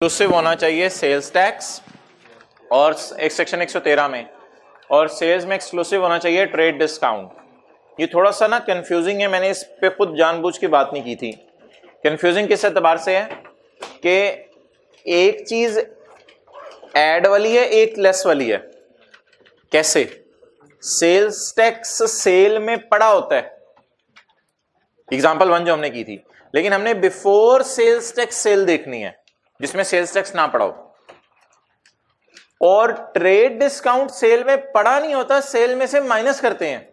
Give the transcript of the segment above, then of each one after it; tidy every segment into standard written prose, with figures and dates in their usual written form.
Exclusive होना चाहिए sales tax और एक सेक्शन 113 में, और सेल्स में एक्सक्लूसिव होना चाहिए ट्रेड डिस्काउंट। ये थोड़ा सा ना कंफ्यूजिंग है, मैंने इस पे खुद जानबूझ के बात नहीं की थी। कंफ्यूजिंग किस एतबार से है कि एक चीज ऐड वाली है, एक लेस वाली है। कैसे? सेल्स टैक्स सेल में पड़ा होता है, एग्जांपल 1 जो हमने की थी, लेकिन हमने बिफोर सेल्स टैक्स सेल देखनी है जिसमें सेल्स टैक्स ना पड़ा हो। और ट्रेड डिस्काउंट सेल में पड़ा नहीं होता, सेल में से माइनस करते हैं,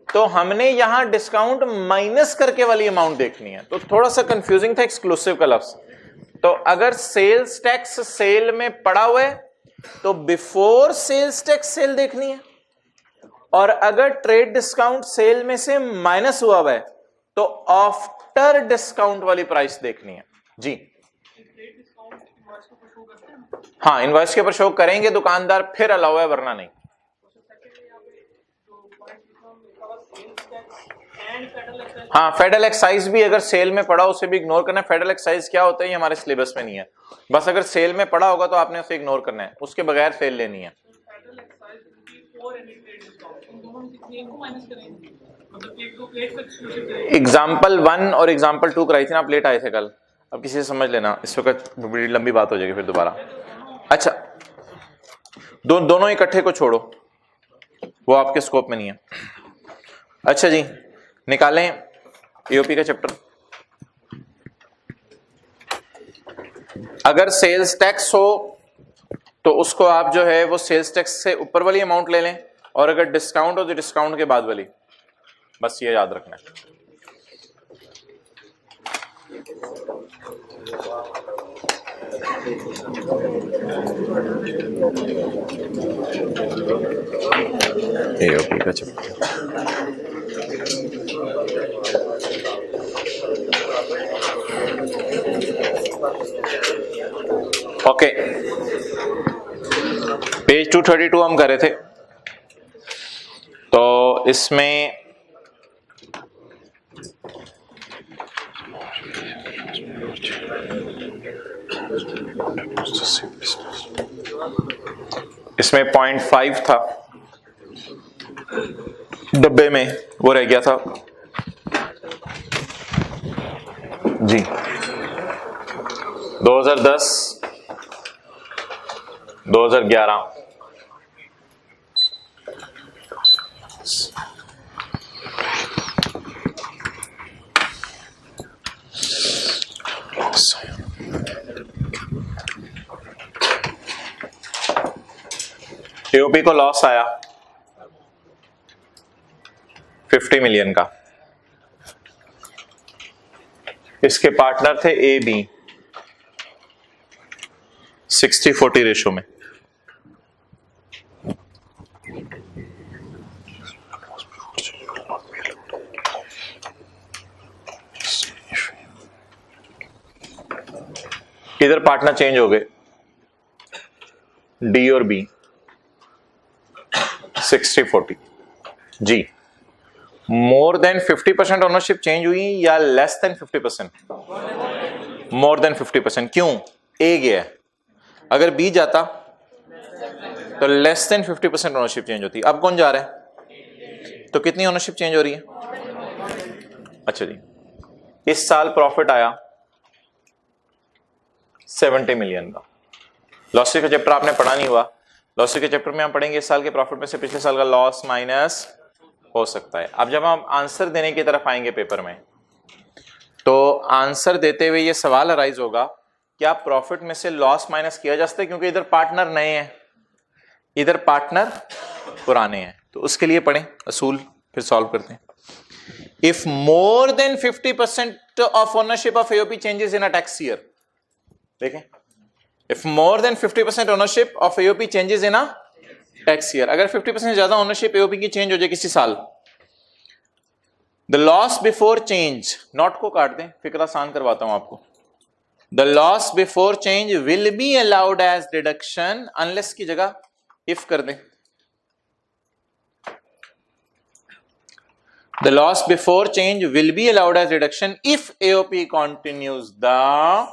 तो हमने यहां डिस्काउंट माइनस करके वाली अमाउंट देखनी है। तो थोड़ा सा कंफ्यूजिंग था एक्सक्लूसिव का लफ्ज। तो अगर सेल्स टैक्स सेल में पड़ा हुआ है तो बिफोर सेल्स टैक्स सेल देखनी है, और अगर ट्रेड डिस्काउंट सेल में से माइनस हुआ है तो आफ्टर डिस्काउंट वाली प्राइस देखनी है। जी हाँ, इनवॉइस के ऊपर शो करेंगे दुकानदार, फिर अलाउ है, वरना नहीं। हाँ, फेडरल एक्साइज भी अगर सेल में पड़ा उसे भी इग्नोर करना है। फेडरल एक्साइज क्या होता है ये हमारे सिलेबस में नहीं है, बस अगर सेल में पड़ा होगा तो आपने उसे इग्नोर करना है, उसके बगैर सेल लेनी है। एग्जाम्पल 1 और एग्जाम्पल 2 कराई थी ना, आप लेट आए थे कल, अब किसी से समझ लेना, इस वक्त बड़ी लंबी बात हो जाएगी फिर दोबारा। अच्छा, दोनों इकट्ठे को छोड़ो, वो आपके स्कोप में नहीं है। अच्छा जी, निकालें एओपी का चैप्टर। अगर सेल्स टैक्स हो तो उसको आप जो है वो सेल्स टैक्स से ऊपर वाली अमाउंट ले लें, और अगर डिस्काउंट हो तो डिस्काउंट के बाद वाली, बस ये याद रखना है। एओपी का चैप्टर ओके, पेज 232 हम कर रहे थे। तो इसमें पॉइंट 5 था डब्बे में, वो रह गया था जी। 2010 2011 एओपी को लॉस आया 50 मिलियन का। इसके पार्टनर थे ए बी, 60-40 रेशो में। इधर पार्टनर चेंज हो गए, डी और बी, 60-40। जी, मोर देन 50% ओनरशिप चेंज हुई या लेस देन 50%? मोर देन 50%। क्यों? ए गया, अगर बी जाता तो लेस देन 50% ओनरशिप चेंज होती। अब कौन जा रहा है? तो कितनी ओनरशिप चेंज हो रही है? अच्छा जी, इस साल प्रॉफिट आया 70 मिलियन का। लॉस का चैप्टर आपने पढ़ा नहीं हुआ, लॉस के चैप्टर में हम पढ़ेंगे इस साल के प्रॉफिट में से पिछले साल का लॉस माइनस हो सकता है। अब जब हम आंसर देने की तरफ आएंगे पेपर में, तो आंसर देते हुए ये सवाल अराइज होगा, क्या प्रॉफिट में से लॉस माइनस किया जा सकता है? क्योंकि इधर पार्टनर नए हैं, इधर पार्टनर पुराने हैं, तो उसके लिए पढ़ें असूल, फिर सॉल्व करते हैं। If more than 50% of ownership of AOP changes in a tax year, देखें, if more than 50% ownership of AOP changes in a tax year, अगर 50% ज्यादा ओनरशिप एओपी की चेंज हो जाए किसी साल, the loss before change, not को काट दें, फिक्र आसान करवाता हूं आपको, the loss before change will be allowed as deduction unless की जगह इफ कर दें, the loss before change will be allowed as deduction if AOP continues the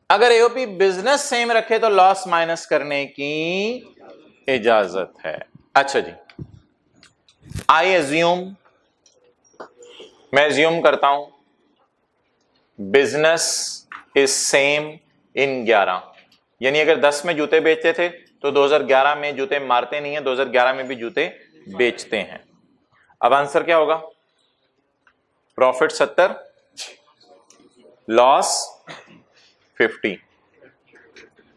अगर एओपी बिजनेस सेम रखे तो लॉस माइनस करने की इजाजत है। अच्छा जी, आई एज्यूम, मैं एज्यूम करता हूं बिजनेस इज सेम इन 11, यानी अगर 10 में जूते बेचते थे तो 2011 में जूते मारते नहीं है, 2011 में भी जूते बेचते हैं। अब आंसर क्या होगा? प्रॉफिट 70, लॉस 50,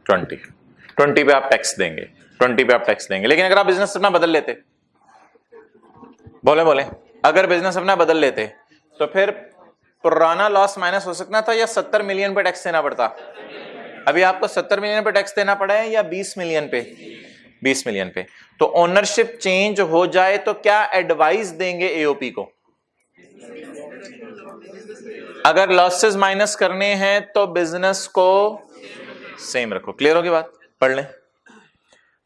20 पे आप टैक्स देंगे, 20 पे आप टैक्स देंगे। लेकिन अगर आप बिजनेस अपना बदल लेते, बोले अगर बिजनेस अपना बदल लेते तो फिर पुराना लॉस माइनस हो सकता था या 70 मिलियन पे टैक्स देना पड़ता? अभी आपको 70 मिलियन पे टैक्स देना पड़ा है या 20 मिलियन पे? 20 मिलियन पे। तो ओनरशिप चेंज हो जाए तो क्या एडवाइस देंगे एओपी को? अगर लॉसेस माइनस करने हैं तो बिजनेस को सेम रखो। क्लियर होगी बात? पढ़ लें।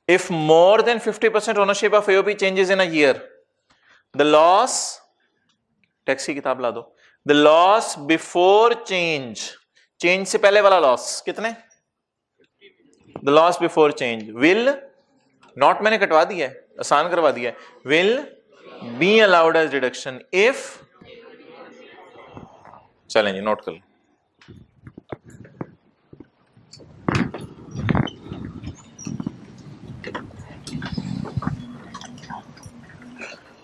If more than 50% ownership of AOP changes in a year, the loss, tax की किताब ला दो, the loss before change, change से पहले वाला लॉस कितने? The loss before change will not, मैंने कटवा दिया है, आसान करवा दिया है, will be allowed as deduction if, चलें जी नोट कर लें।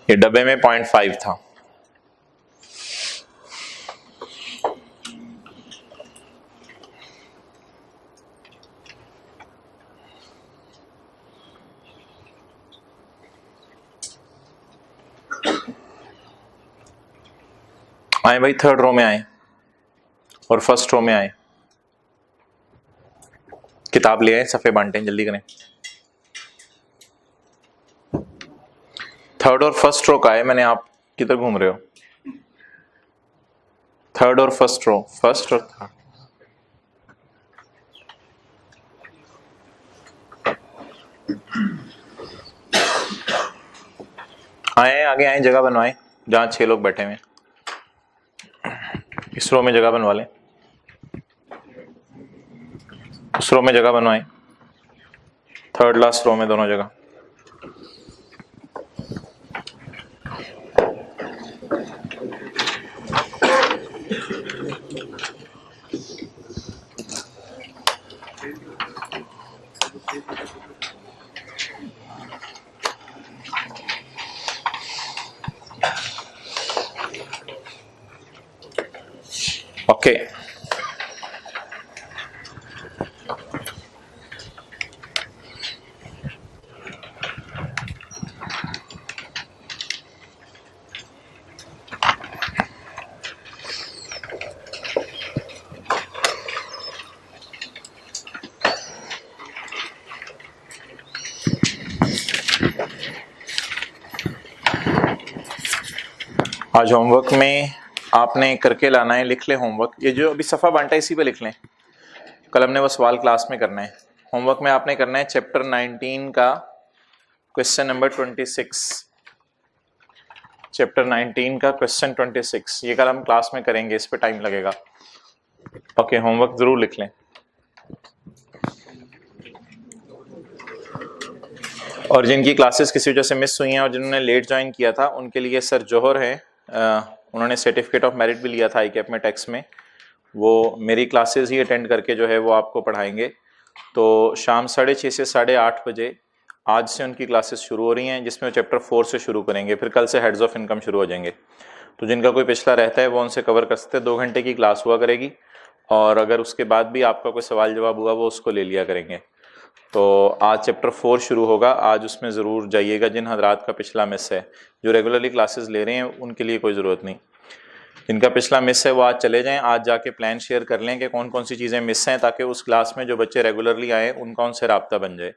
ये डब्बे में 0.5 था। आए भाई, थर्ड रो में आए और फर्स्ट रो में आए, किताब ले आए, सफे बांटे, जल्दी करें। थर्ड और फर्स्ट रो का है, मैंने, आप किधर घूम रहे हो? थर्ड और फर्स्ट रो, फर्स्ट और थर्ड। आए, आगे आए, जगह बनवाएं जहां 6 लोग बैठे हुए। इस रो में जगह बनवा लें, उस रो में जगह बनवाएं, थर्ड लास्ट रो में दोनों जगह। ओके, आज होमवर्क में आपने करके लाना है, लिख ले होमवर्क। ये जो अभी सफ़ा बांटा है इसी पे लिख लें, कल हमने वो सवाल क्लास में करना है। होमवर्क में आपने करना है चैप्टर 19 का क्वेश्चन नंबर 26, चैप्टर 19 का क्वेश्चन 26। ये कल हम क्लास में करेंगे, इस पे टाइम लगेगा। ओके, होमवर्क जरूर लिख लें। और जिनकी क्लासेस किसी वजह से मिस हुई हैं और जिन्होंने लेट ज्वाइन किया था, उनके लिए सर जौहर हैं, उन्होंने सर्टिफिकेट ऑफ मेरिट भी लिया था ICAP में टैक्स में, वो मेरी क्लासेस ही अटेंड करके जो है वो आपको पढ़ाएंगे। तो शाम 6:30 से 8:30 बजे आज से उनकी क्लासेस शुरू हो रही हैं, जिसमें चैप्टर 4 से शुरू करेंगे, फिर कल से हेड्स ऑफ इनकम शुरू हो जाएंगे। तो जिनका कोई पिछला रहता है वो उनसे कवर कर सकते हैं। 2 घंटे की क्लास हुआ करेगी, और अगर उसके बाद भी आपका कोई सवाल जवाब हुआ वो उसको ले लिया करेंगे। तो आज चैप्टर 4 शुरू होगा, आज उसमें ज़रूर जाइएगा। जिन हजरात का पिछला मिस है, जो रेगुलरली क्लासेस ले रहे हैं उनके लिए कोई ज़रूरत नहीं, जिनका पिछला मिस है वो आज चले जाएं। आज जाके प्लान शेयर कर लें कि कौन कौन सी चीज़ें मिस हैं, ताकि उस क्लास में जो बच्चे रेगुलरली आए उनका उनसे रब्ता बन जाए।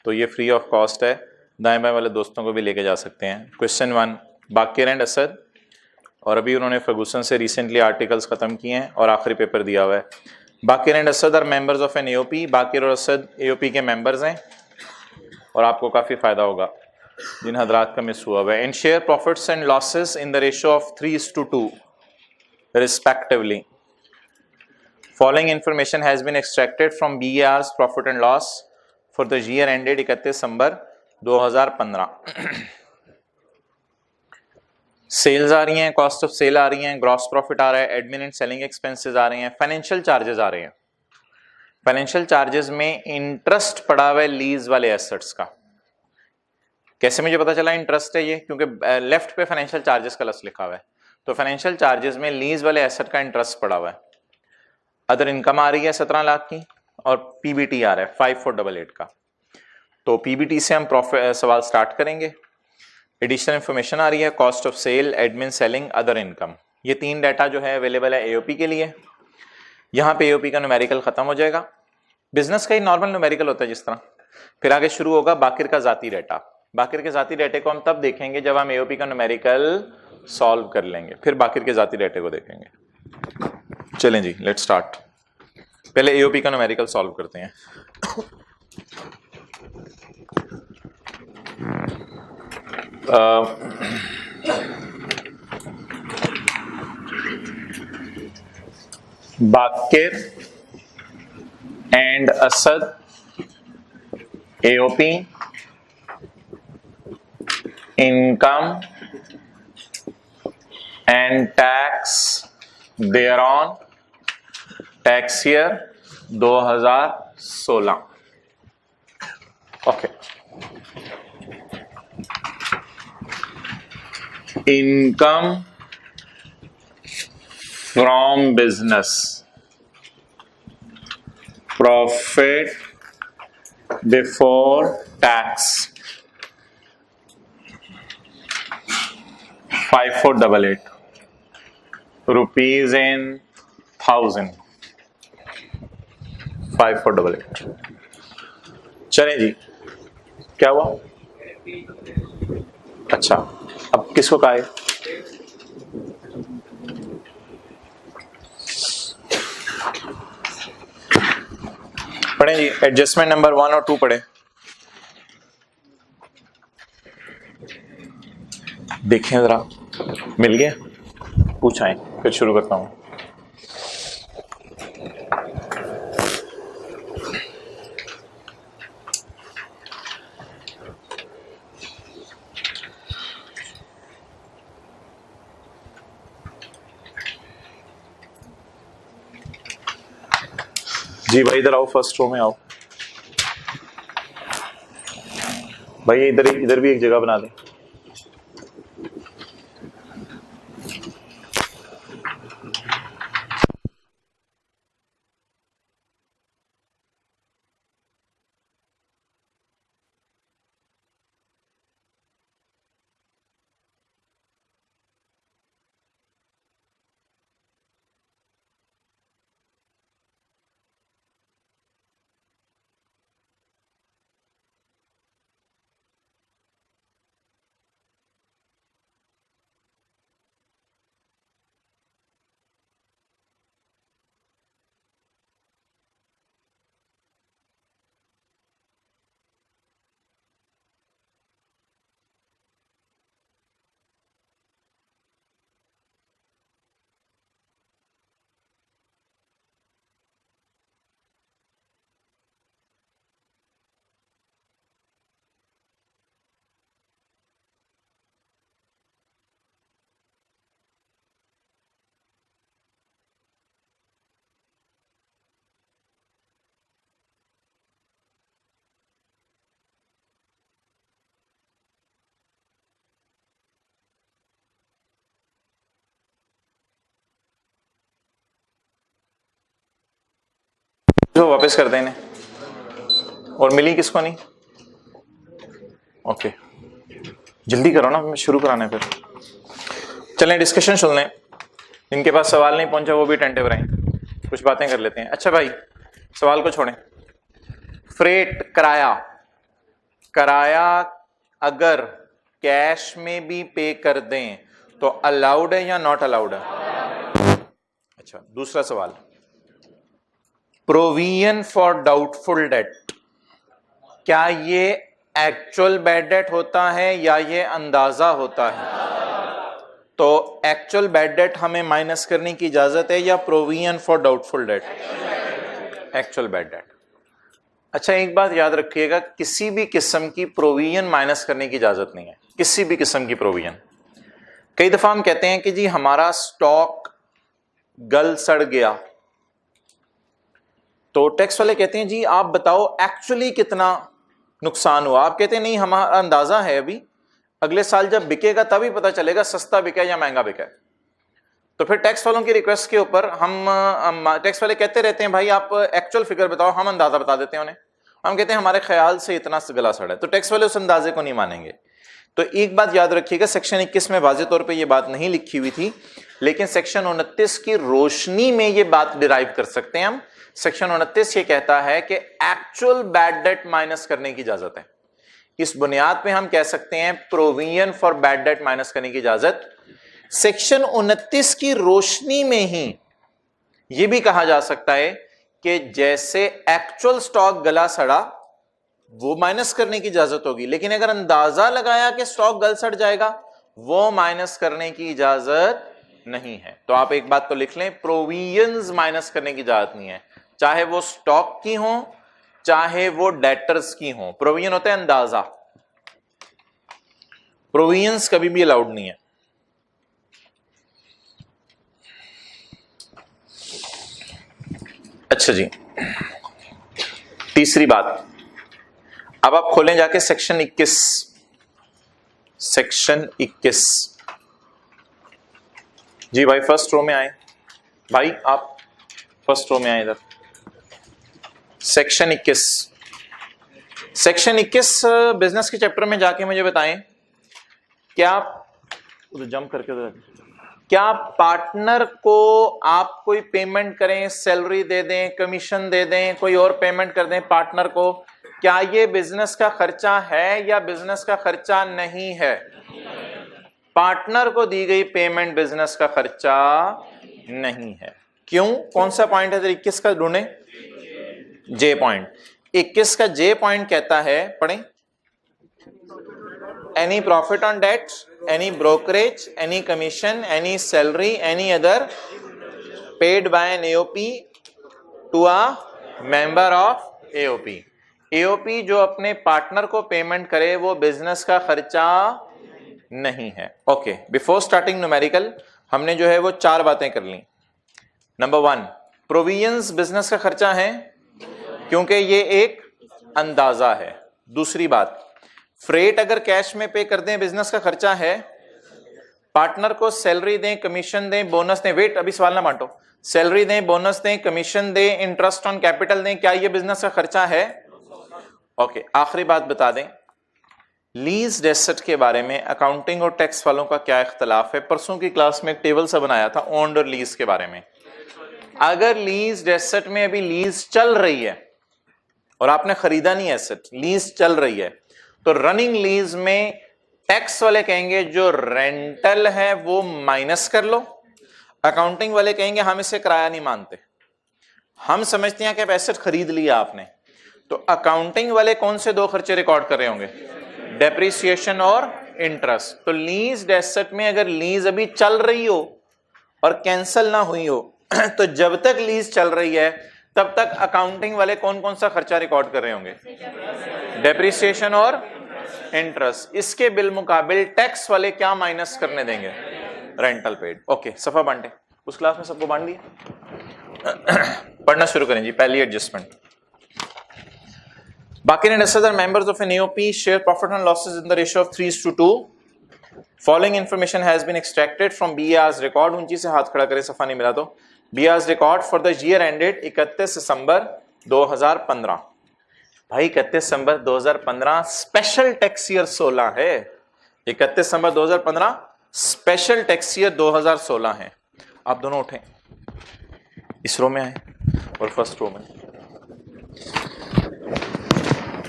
तो ये फ्री ऑफ कॉस्ट है, दाएँ बाएँ वाले दोस्तों को भी लेके जा सकते हैं। क्वेश्चन 1, बाकिर एंड असद, और अभी उन्होंने फर्गूसन से रिसेंटली आर्टिकल्स ख़त्म किए हैं और आखिरी पेपर दिया हुआ है। Baqir and Asad are members of an AOP। Baqir और असद AOP के मेंबर्स हैं और आपको काफ़ी फ़ायदा होगा जिन हजरात का मिस हुआ हुआ है। And share profits and losses in the ratio of 3:2 respectively. Following information has been extracted from BER's profit and loss for the year ended 31 December 2015। Sales आ रही हैं, कॉस्ट ऑफ सेल आ रही हैं, ग्रॉस प्रॉफिट आ रहा है, admin and selling expenses आ रहे हैं, financial charges आ रहे हैं। फाइनेंशियल चार्जेस में इंटरेस्ट पड़ा हुआ है लीज वाले एसेट्स का। कैसे मुझे पता चला इंटरेस्ट है ये? क्योंकि लेफ्ट पे फाइनेंशियल चार्जेस का लफ्ज लिखा हुआ है, तो फाइनेंशियल चार्जेस में लीज वाले एसेट का इंटरेस्ट पड़ा हुआ है। अदर इनकम आ रही है 17 लाख की और पीबीटी आ रहा है 5488 का। तो पीबीटी से हम प्रॉफिट सवाल स्टार्ट करेंगे। एडिशनल इंफॉर्मेशन आ रही है, cost of sale, admin, selling, other income. ये 3 डाटा जो है अवेलेबल है एओपी के लिए। यहाँ पे एओपी का न्यूमेरिकल खत्म हो जाएगा। बिजनेस का ही नॉर्मल न्यूमेरिकल होता है जिस तरह। फिर आगे शुरू होगा बाकिर का जाती डाटा। बाकिर के जाती डाटे को हम तब देखेंगे जब हम एओपी का न्यूमेरिकल सॉल्व कर लेंगे, फिर बाकिर के जाती डाटे को देखेंगे। चलें जी, लेट्स स्टार्ट। पहले एओपी का न्यूमेरिकल सॉल्व करते हैं। Baqir and Asad AOP income and tax thereon, tax year 2016. Okay. Income from business, profit before tax 5488, rupees in 1000, 5488। चलें जी, क्या हुआ? अच्छा, अब किसको कहा है? पढ़ें जी, एडजस्टमेंट नंबर 1 और 2 पढ़े। देखें जरा, मिल गया? पूछाएं, फिर शुरू करता हूं। जी भाई इधर आओ, फर्स्ट रो में आओ भाई। इधर भी एक जगह बना दें। जो वापस कर देने और मिली किसको नहीं? ओके, जल्दी करो ना, शुरू कराना है। फिर चलें डिस्कशन सुन लें। इनके पास सवाल नहीं पहुंचा वो भी टेंटिव रहें, कुछ बातें कर लेते हैं। अच्छा भाई, सवाल को छोड़ें। फ्रेट किराया अगर कैश में भी पे कर दें तो अलाउड है या नॉट अलाउड है? अच्छा, दूसरा सवाल, प्रोविजन फॉर डाउटफुल डेट, क्या ये एक्चुअल बैड डेट होता है या ये अंदाजा होता है? तो एक्चुअल बैड डेट हमें माइनस करने की इजाजत है या provision for doubtful debt? Actual bad debt. अच्छा, एक बात याद रखिएगा, किसी भी किस्म की प्रोविजन माइनस करने की इजाजत नहीं है, किसी भी किस्म की प्रोविजन। कई दफा हम कहते हैं कि जी हमारा स्टॉक गल सड़ गया, तो टैक्स वाले कहते हैं जी आप बताओ एक्चुअली कितना नुकसान हुआ। आप कहते हैं नहीं, हमारा अंदाजा है, अभी अगले साल जब बिकेगा तभी पता चलेगा सस्ता बिका या महंगा बिका। तो फिर टैक्स वालों की रिक्वेस्ट के ऊपर हम टैक्स वाले कहते रहते हैं भाई आप एक्चुअल फिगर बताओ, हम अंदाजा बता देते हैं उन्हें। हम कहते हैं हमारे ख्याल से इतना गला सड़ा है, तो टैक्स वाले उस अंदाजे को नहीं मानेंगे। तो एक बात याद रखिएगा, सेक्शन 21 में वाज़ेह तौर पे ये बात नहीं लिखी हुई थी, लेकिन सेक्शन 29 की रोशनी में ये बात डिराइव कर सकते हैं हम। सेक्शन 29 ये कहता है कि एक्चुअल बैड डेट माइनस करने की इजाजत है। इस बुनियाद पे हम कह सकते हैं provision for bad debt minus करने की इजाजत। सेक्शन 29 की रोशनी में ही यह भी कहा जा सकता है कि जैसे एक्चुअल स्टॉक गला सड़ा वो माइनस करने की इजाजत होगी, लेकिन अगर अंदाजा लगाया कि स्टॉक गल सड़ जाएगा वो माइनस करने की इजाजत नहीं है। तो आप एक बात तो लिख लें, प्रोविजंस माइनस करने की इजाजत नहीं है, चाहे वो स्टॉक की हो चाहे वो डेटर्स की हो। प्रोविजन होता है अंदाजा, प्रोविजंस कभी भी अलाउड नहीं है। अच्छा जी, तीसरी बात, अब आप खोलें जाके सेक्शन 21, सेक्शन 21। जी भाई फर्स्ट रो में आए, भाई आप फर्स्ट रो में आए इधर। सेक्शन 21, सेक्शन 21 बिजनेस के चैप्टर में जाके मुझे बताएं, क्या उधर जंप करके उधर, क्या पार्टनर को आप कोई पेमेंट करें, सैलरी दे दें, कमीशन दे दें, कोई और पेमेंट कर दें पार्टनर को, क्या ये बिजनेस का खर्चा है या बिजनेस का खर्चा नहीं है? पार्टनर को दी गई पेमेंट बिजनेस का खर्चा नहीं है। क्यों? कौन सा पॉइंट है? 21 का ढूंढे, जे पॉइंट। 21 का जे पॉइंट कहता है, पढ़ें, any profit on debt, any brokerage, any commission, any salary, any other paid by an AOP to a member of AOP. AOP जो अपने पार्टनर को पेमेंट करे वो बिजनेस का खर्चा नहीं है। ओके, बिफोर स्टार्टिंग न्यूमेरिकल हमने जो है वो 4 बातें कर ली। नंबर 1, प्रोविजंस बिजनेस का खर्चा है क्योंकि ये एक अंदाजा है। दूसरी बात, फ्रेट अगर कैश में पे कर दें बिजनेस का खर्चा है, पार्टनर को सैलरी दें, कमीशन दें, बोनस दें, वेट अभी सवाल ना बांटो, सैलरी दें, बोनस दें, कमीशन दें, इंटरेस्ट ऑन कैपिटल दें, क्या ये बिजनेस का खर्चा है? ओके, आखिरी बात बता दें, लीज्ड एसेट के बारे में अकाउंटिंग और टैक्स वालों का क्या इख्तलाफ है। परसों की क्लास में एक टेबल सा बनाया था ओन्ड और लीज के बारे में। अगर लीज्ड एसेट में अभी लीज चल रही है और आपने खरीदा नहीं एसेट, लीज चल रही है, तो रनिंग लीज में टैक्स वाले कहेंगे जो रेंटल है वो माइनस कर लो, अकाउंटिंग वाले कहेंगे हम इसे किराया नहीं मानते, हम समझते हैं कि एसेट खरीद लिया आपने। तो अकाउंटिंग वाले कौन से 2 खर्चे रिकॉर्ड कर रहे होंगे? डेप्रिसिएशन और इंटरेस्ट। तो लीज्ड एसेट में अगर लीज अभी चल रही हो और कैंसिल ना हुई हो तो जब तक लीज चल रही है तब तक अकाउंटिंग वाले कौन कौन सा खर्चा रिकॉर्ड कर रहे होंगे? डेप्रिसिएशन और इंटरेस्ट। इसके बिल मुकाबिल टैक्स वाले क्या माइनस करने देंगे? Rental paid. ओके, सफा बांटे, उस क्लास में सबको बांट दिया। पढ़ना शुरू करें जी, पहली एडजस्टमेंट। बाकी ने discuss members of an AOP share profit and losses in the ratio of 3:2। Following information has been extracted from BR's record. ऊंची से हाथ खड़ा करें, सफा नहीं मिला तो। BR's record for the year ended 31 December 2015। भाई 31 दिसंबर 2015 स्पेशल टैक्स ईयर 16 है। 31 दिसंबर 2015 स्पेशल टैक्स ईयर 2016 है। आप दोनों उठें, इस रो में आए और फर्स्ट रो में।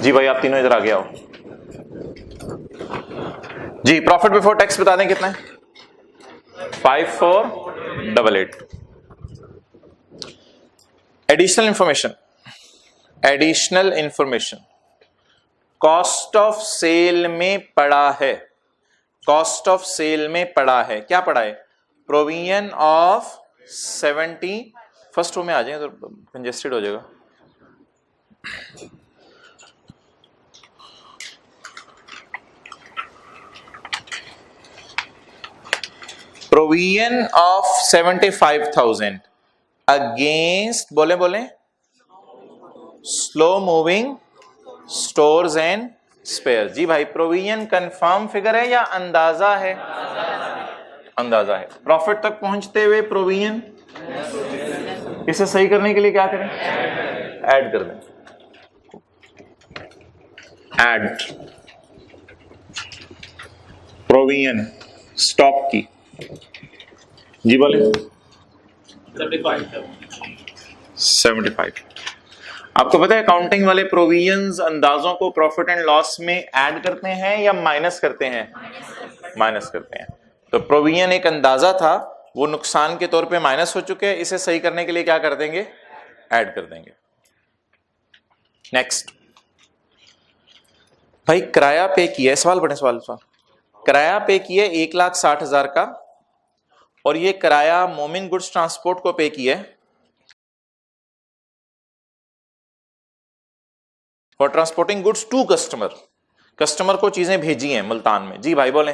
जी भाई आप तीनों इधर आगे आओ जी। प्रॉफिट बिफोर टैक्स बता दें कितना है? 5488। Additional information, additional information cost of sale में पड़ा है। कॉस्ट ऑफ सेल में पड़ा है, क्या पड़ा है? प्रोविजन ऑफ 70, फर्स्ट रो में आ जाए तो कंजेस्टेड हो जाएगा। प्रोविजन ऑफ 75,000 अगेंस्ट, बोले slow moving stores and spare. जी भाई, प्रोविजन कंफर्म फिगर है या अंदाजा है? अंदाजा है। प्रॉफिट तक पहुंचते हुए प्रोविजन, इसे सही करने के लिए क्या करें? ऐड कर दें, ऐड प्रोविजन स्टॉक की। जी बोले 75। आपको पता है अकाउंटिंग वाले प्रोविजंस अंदाजों को प्रॉफिट एंड लॉस में ऐड करते हैं या माइनस करते हैं? माइनस करते हैं। तो प्रोविजन एक अंदाजा था, वो नुकसान के तौर पे माइनस हो चुके हैं, इसे सही करने के लिए क्या कर देंगे? ऐड कर देंगे। नेक्स्ट भाई, किराया पे किया है, सवाल पढ़े, सवाल किराया पे किया 1,60,000 का, और ये किराया मोमिन गुड्स ट्रांसपोर्ट को पे किया है for transporting goods to customer. Customer को चीजें भेजी हैं मुल्तान में। जी भाई बोले,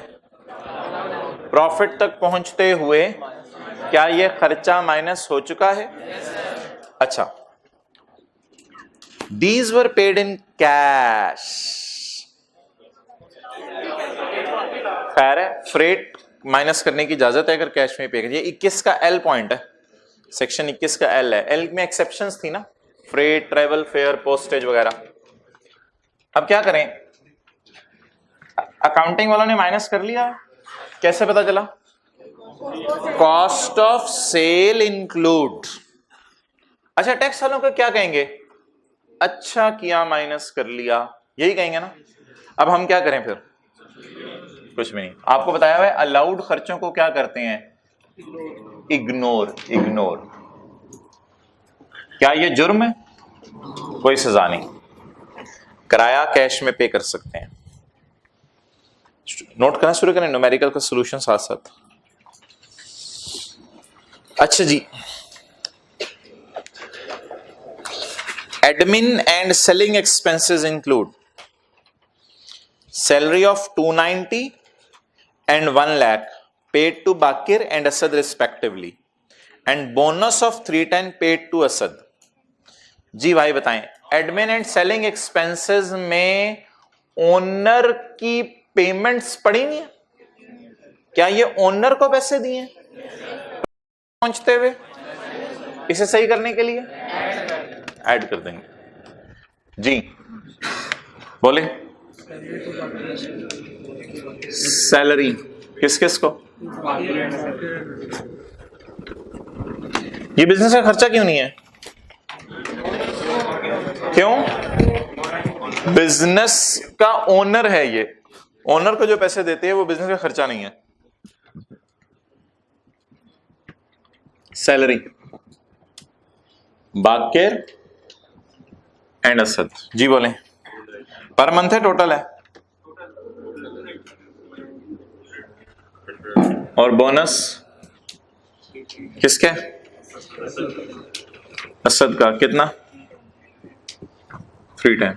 प्रॉफिट तक पहुंचते हुए क्या ये खर्चा माइनस हो चुका है? अच्छा, these were paid in cash. खैर है, फ्रेट माइनस करने की इजाजत है अगर कैश में पे करिए। 21 का एल पॉइंट है, सेक्शन 21 का एल है। एल में एक्सेप्शंस थी ना, फ्रेट, ट्रेवल फेयर, पोस्टेज वगैरह। अब क्या करें? अकाउंटिंग वालों ने माइनस कर लिया, कैसे पता चला? Cost of sale include. अच्छा, टैक्स वालों का क्या कहेंगे? अच्छा किया माइनस कर लिया, यही कहेंगे ना। अब हम क्या करें फिर? कुछ भी नहीं। आपको बताया हुआ है अलाउड खर्चों को क्या करते हैं? इग्नोर। क्या ये जुर्म है? कोई सजा नहीं, किराया कैश में पे कर सकते हैं। नोट करना शुरू करें, न्यूमेरिकल का सॉल्यूशन साथ साथ। अच्छा जी, admin and selling expenses include salary of 290 and 1 lakh paid to Bakir and Asad respectively and bonus of 310 paid to Asad। जी भाई बताएं, एडमिन एंड सेलिंग एक्सपेंसेस में ओनर की पेमेंट्स पड़ी नहीं है? क्या ये ओनर को पैसे दिए पहुंचते हुए? इसे सही करने के लिए ऐड कर देंगे। जी बोले, सैलरी किस किस को? ये बिजनेस का खर्चा क्यों नहीं है? क्यों? बिजनेस का ओनर है ये, ओनर को जो पैसे देते हैं वो बिजनेस का खर्चा नहीं है। Salary Baqir and Asad. जी बोले, पर मंथ है, टोटल है, और बोनस किसके? असद का। कितना? 310।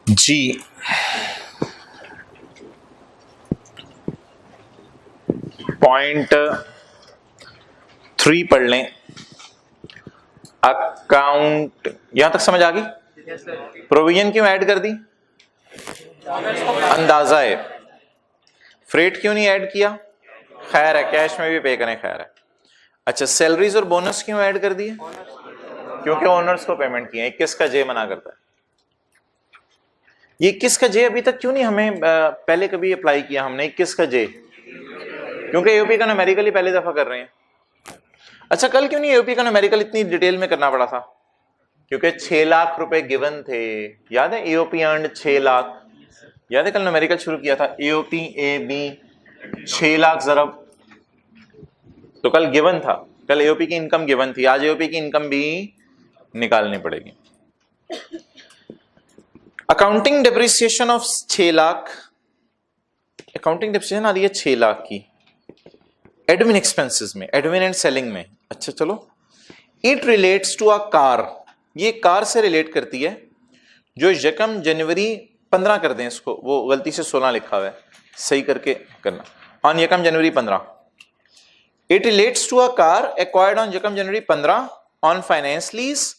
जी पॉइंट 3 पढ़ लें। अकाउंट, यहां तक समझ आ गई? प्रोविजन क्यों ऐड कर दी? अंदाजा है। फ्रेट क्यों नहीं ऐड किया? खैर है, कैश में भी पे करें, खैर है। अच्छा, सैलरीज और बोनस क्यों ऐड कर दिए? क्योंकि ओनर्स को पेमेंट किए। 21 का जे मना करता है। ये 21 का जे अभी तक क्यों नहीं हमें पहले कभी अप्लाई किया हमने 21 का जे? क्योंकि एओपी का न्यूमेरिकल ही पहली दफा कर रहे हैं। अच्छा, कल क्यों नहीं एओपी का न्यूमेरिकल इतनी डिटेल में करना पड़ा था? क्योंकि 6 लाख रुपए गिवन थे, याद है एओपी अर्न्ड 6 लाख, याद है कल न्यूमेरिकल शुरू किया था, एओपी ए बी 6 लाख ज़रब, तो कल गिवन था, कल एओपी की इनकम गिवन थी, आज एओपी की इनकम भी निकालनी पड़ेगी। Accounting depreciation of 6 lakh, accounting depreciation आ रही है 6 लाख की एडमिन एक्सपेंसेस में, एडमिन एंड सेलिंग में। अच्छा चलो, it relates to a car, ये कार से रिलेट करती है जो यकम जनवरी 15 कर दें इसको, वो गलती से 16 लिखा हुआ है, सही करके करना, ऑन यकम जनवरी 15। It relates to a car acquired on यकम जनवरी 15 on finance lease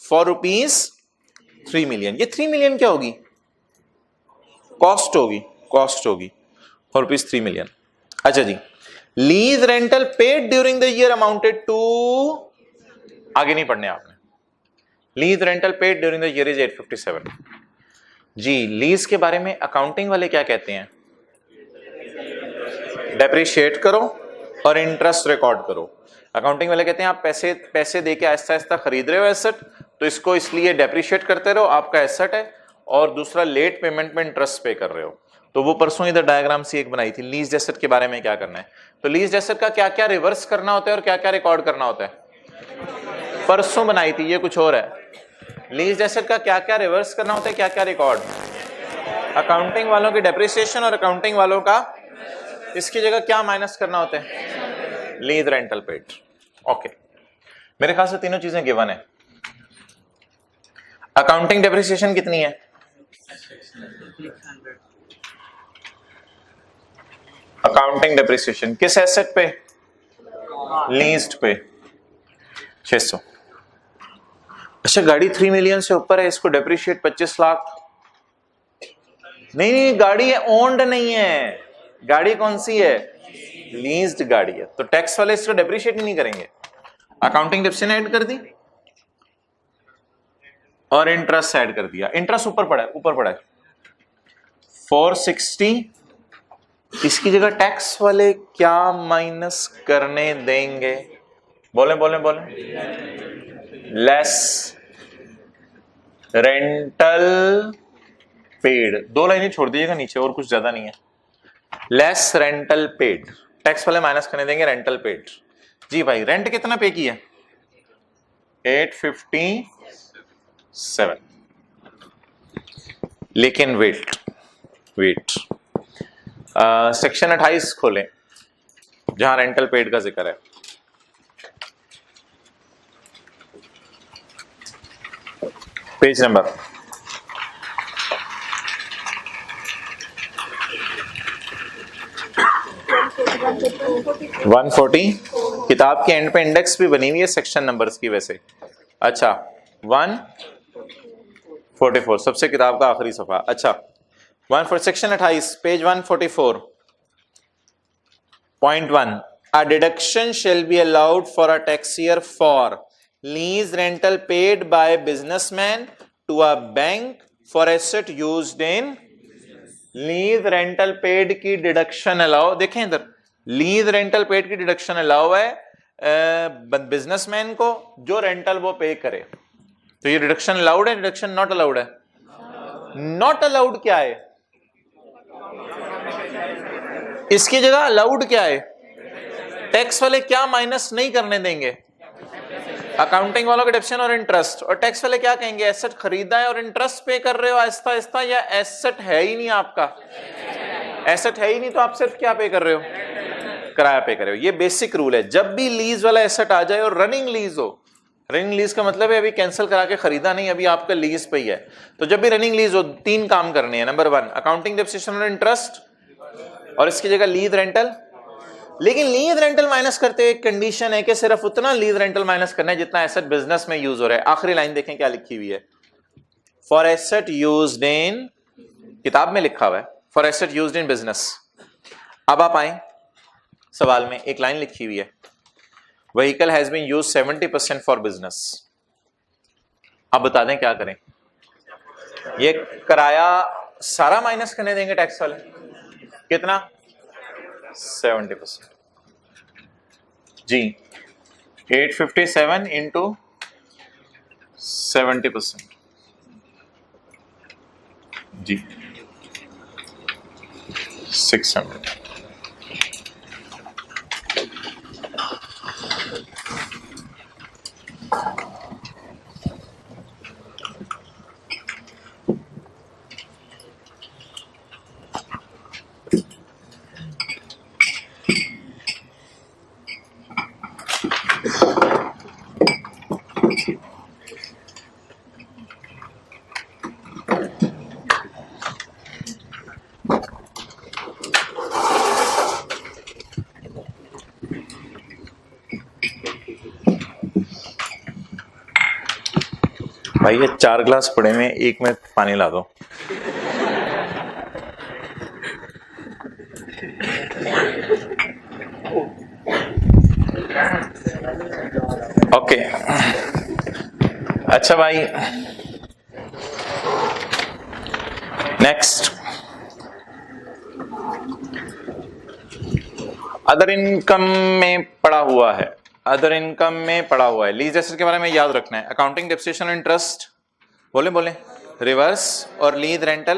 for ₹3 million. ये 3 मिलियन क्या होगी? कॉस्ट होगी, कॉस्ट होगी फॉर ₹3 मिलियन। अच्छा जी, lease rental paid during the year amounted to, आगे नहीं पढ़ने आपने, lease rental paid during the year is 857। जी, लीज के बारे में अकाउंटिंग वाले क्या कहते हैं? डेप्रिशिएट करो और इंटरेस्ट रिकॉर्ड करो। अकाउंटिंग वाले कहते हैं आप पैसे देके आहिस्ता आहिस्ता खरीद रहे हो एसेट, तो इसको इसलिए डेप्रिशिएट करते रहो, आपका एसेट है, और दूसरा लेट पेमेंट में इंटरेस्ट पे कर रहे हो। तो वो परसों इधर डायग्राम सी एक बनाई थी, लीज एसेट के बारे में क्या करना है। तो लीज एसेट का क्या क्या रिवर्स करना होता है और क्या क्या रिकॉर्ड करना होता है, परसों बनाई थी, ये कुछ और है। लीज एसेट का क्या क्या रिवर्स करना होता है, क्या क्या रिकॉर्ड, अकाउंटिंग वालों की डेप्रिसिएशन और अकाउंटिंग वालों का इसकी जगह क्या माइनस करना होता है, लीज रेंटल पेड। ओके, मेरे ख्याल से तीनों चीजें गिवन है। अकाउंटिंग डेप्रिसिएशन कितनी है? अकाउंटिंग डेप्रिसिएशन किस एसेट पे? लीज्ड पे 600। अच्छा, गाड़ी 3 मिलियन से ऊपर है, इसको डेप्रिशिएट 25 लाख? नहीं, गाड़ी है, ओन्ड नहीं है, गाड़ी कौन सी है? लीज्ड गाड़ी है, तो टैक्स वाले इसको डेप्रिशिएट ही नहीं करेंगे। अकाउंटिंग डेप्रिसिएशन ऐड कर दी और इंटरेस्ट ऐड कर दिया, इंटरेस्ट ऊपर पड़ा है 460, इसकी जगह टैक्स वाले क्या माइनस करने देंगे? बोले बोले बोले, लेस रेंटल पेड, 2 लाइनें छोड़ दीजिएगा नीचे, और कुछ ज्यादा नहीं है। लेस रेंटल पेड, टैक्स वाले माइनस करने देंगे रेंटल पेड। जी भाई, रेंट कितना पे किया? 857। लेकिन वेट सेक्शन 28 खोलें जहां रेंटल पेड का जिक्र है। पेज नंबर 140, किताब के एंड पे इंडेक्स भी बनी हुई है सेक्शन नंबर्स की वैसे। अच्छा, 144 सबसे किताब का आखिरी सफा। अच्छा, 1 section 28 page 144.1, a deduction shall be allowed for a tax year for lease rental paid by businessman to a bank for asset used in, lease rental paid की डिडक्शन अलाउ, देखें इधर, लीज रेंटल पेड की deduction allow है businessman को जो rental वो पे करे। तो ये डिडक्शन अलाउड है, डिडक्शन नॉट अलाउड है? नॉट अलाउड क्या है? इसकी जगह अलाउड क्या है? टैक्स वाले क्या माइनस नहीं करने देंगे? अकाउंटिंग वालों के डेप्शन और इंटरेस्ट, और टैक्स वाले क्या कहेंगे? एसेट खरीदा है और इंटरेस्ट पे कर रहे हो आहिस्ता आहिस्ता, या एसेट है ही नहीं आपका? एसेट है ही नहीं तो आप सिर्फ क्या पे कर रहे हो? किराया पे कर रहे हो। ये बेसिक रूल है, जब भी लीज वाला एसेट आ जाए और रनिंग लीज हो, रनिंग लीज का मतलब है अभी कैंसिल करा के खरीदा नहीं, अभी आपका लीज पे ही है, तो जब भी रनिंग लीज हो 3 काम करने हैं। नंबर 1 अकाउंटिंग डेप्रिसिएशन और इंटरेस्ट, और इसकी जगह लीज रेंटल। लेकिन लीज रेंटल माइनस करते एक कंडीशन है कि सिर्फ उतना लीज रेंटल माइनस करना है जितना एसेट बिजनेस में यूज हो रहा है। आखिरी लाइन देखें क्या लिखी हुई है, फॉर एसेट यूज्ड इन, किताब में लिखा हुआ है for asset used in business. अब आप आए सवाल में, एक लाइन लिखी हुई है vehicle has been used 70% for business. अब बता दें क्या करें? ये किराया सारा माइनस करने देंगे टैक्स वाले, कितना? 70%। जी, 857 इंटू 70% जी 600। भाई ये 4 ग्लास पड़े में एक में पानी ला दो। ओके अच्छा भाई नेक्स्ट, अदर इनकम में पड़ा हुआ है, अदर इनकम में पड़ा हुआ है। लीज एसेट के बारे में याद रखना है, अकाउंटिंग डेप्रिसिएशन इंटरेस्ट बोले रिवर्स और लीज रेंटल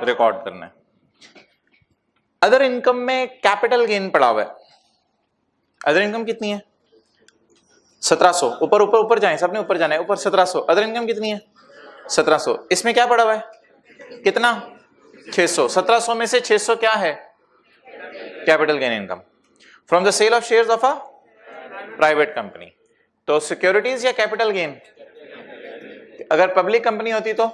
रिकॉर्ड करना है। अदर इनकम में कैपिटल गेन पड़ा हुआ है। अदर इनकम कितनी है? 1700। ऊपर ऊपर ऊपर जाएं, सबने ऊपर जाना है, ऊपर 1700। अदर इनकम कितनी है? 1700। इसमें क्या पड़ा हुआ है? कितना? 600। 1700 में से 600 क्या है? Capital gain income from the sale of shares of a private company. तो सिक्योरिटीज या कैपिटल गेन? अगर पब्लिक कंपनी होती तो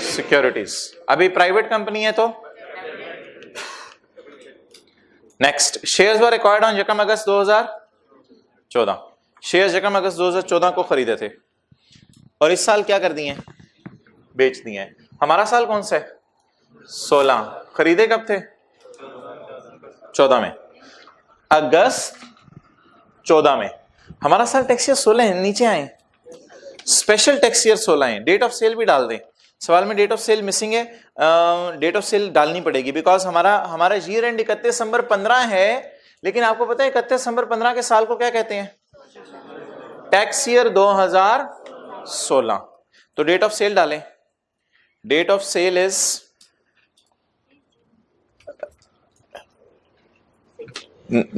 सिक्योरिटीज, अभी प्राइवेट कंपनी है तो next. Shares were acquired on यकम अगस्त 2014। शेयर्स यकम अगस्त 2014 को खरीदे थे और इस साल क्या कर दिए? बेच दिए। हमारा साल कौन सा है? 16। खरीदे कब थे? 14 में। अगस्त 14 में। हमारा साल टैक्स ईयर 16 है, नीचे आए स्पेशल टैक्स ईयर 16 है। डेट ऑफ सेल भी डाल दें, सवाल में डेट ऑफ सेल मिसिंग है, डेट ऑफ सेल डालनी पड़ेगी बिकॉज हमारा ईयर एंड 31 दिसंबर 15 है, लेकिन आपको पता है 31 दिसंबर 15 के साल को क्या कहते हैं? Tax year 2016। तो डेट ऑफ सेल डालें। Date of sale is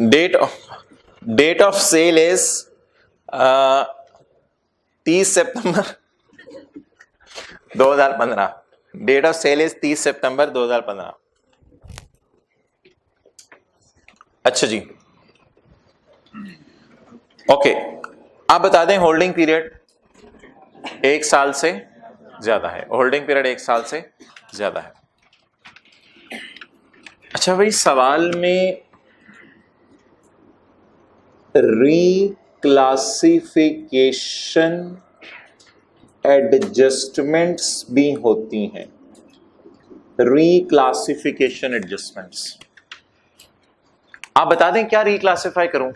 date of sale is 30 सितंबर 2015। डेट ऑफ सेल इज 30 सितंबर 2015। अच्छा जी ओके, आप बता दें होल्डिंग पीरियड 1 साल से ज्यादा है। होल्डिंग पीरियड 1 साल से ज्यादा है। अच्छा भाई, सवाल में रिक्लासिफिकेशन एडजस्टमेंट्स भी होती हैं। रिक्लासिफिकेशन एडजस्टमेंट्स, आप बता दें क्या रिक्लासिफाई करूं?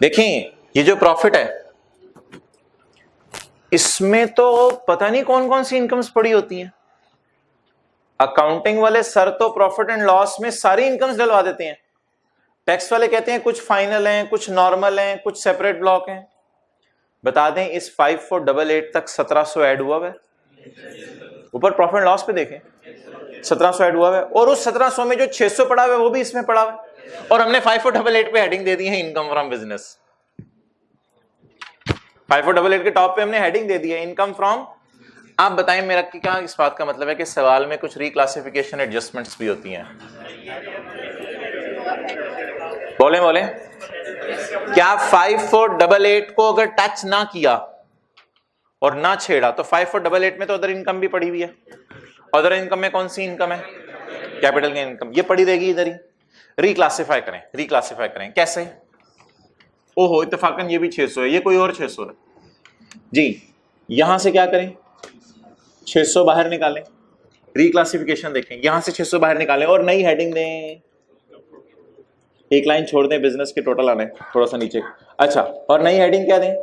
देखें ये जो प्रॉफिट है इसमें तो पता नहीं कौन कौन सी इनकम्स पड़ी होती हैं। अकाउंटिंग वाले सर तो प्रॉफिट एंड लॉस में सारी इनकम्स डलवा देते हैं। टैक्स वाले कहते हैं कुछ फाइनल हैं, कुछ नॉर्मल हैं, कुछ सेपरेट ब्लॉक हैं। बता दें इस 5488 तक 1700 ऐड हुआ है। ऊपर प्रॉफिट एंड लॉस पे देखें 1700 ऐड हुआ है, और उस 1700 में जो 600 पड़ा हुआ है वो भी इसमें पड़ा हुआ है, और हमने 5488 पे हेडिंग दे दी है इनकम फ्रॉम बिजनेस। 5488 के टॉप पे हमने हेडिंग दे दी है इनकम फ्रॉम। आप बताएं मेरा क्या इस बात का मतलब है कि सवाल में कुछ रिक्लासिफिकेशन एडजस्टमेंट्स भी होती हैं? बोले क्या 5488 को अगर टच ना किया और ना छेड़ा तो 5488 में तो अदर इनकम भी पड़ी हुई है। अदर इनकम में कौन सी इनकम है? कैपिटल गेन इनकम, ये पड़ी रहेगी इधर ही। रिक्लासिफाई करें कैसे? ओहो इत्तेफाकन ये भी 600 है, ये कोई और 600 है जी। यहां से क्या करें? 600 बाहर निकालें। रिक्लासिफिकेशन देखें, यहां से 600 बाहर निकालें और नई हेडिंग दें। एक लाइन छोड़ दें, बिजनेस के टोटल आने थोड़ा सा नीचे। अच्छा, और नई हेडिंग क्या दें?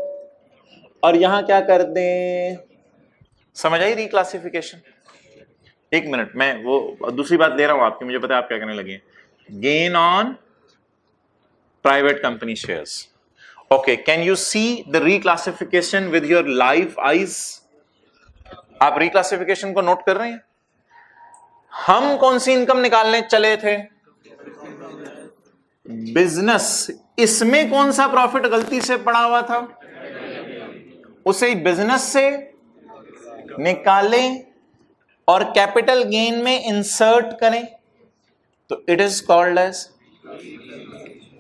और यहां क्या कर दें? समझ आई रिक्लासिफिकेशन? एक मिनट, मैं वो दूसरी बात ले रहा हूं आपकी, मुझे पता है आप क्या करने लगे। Gain on private company shares, okay, can you see the reclassification with your live eyes? आप रिक्लासिफिकेशन को नोट कर रहे हैं? हम कौन सी इनकम निकालने चले थे? बिजनेस। इसमें कौन सा प्रॉफिट गलती से पड़ा हुआ था? उसे बिजनेस से निकालें और कैपिटल गेन में इंसर्ट करें, तो इट इज कॉल्ड एज।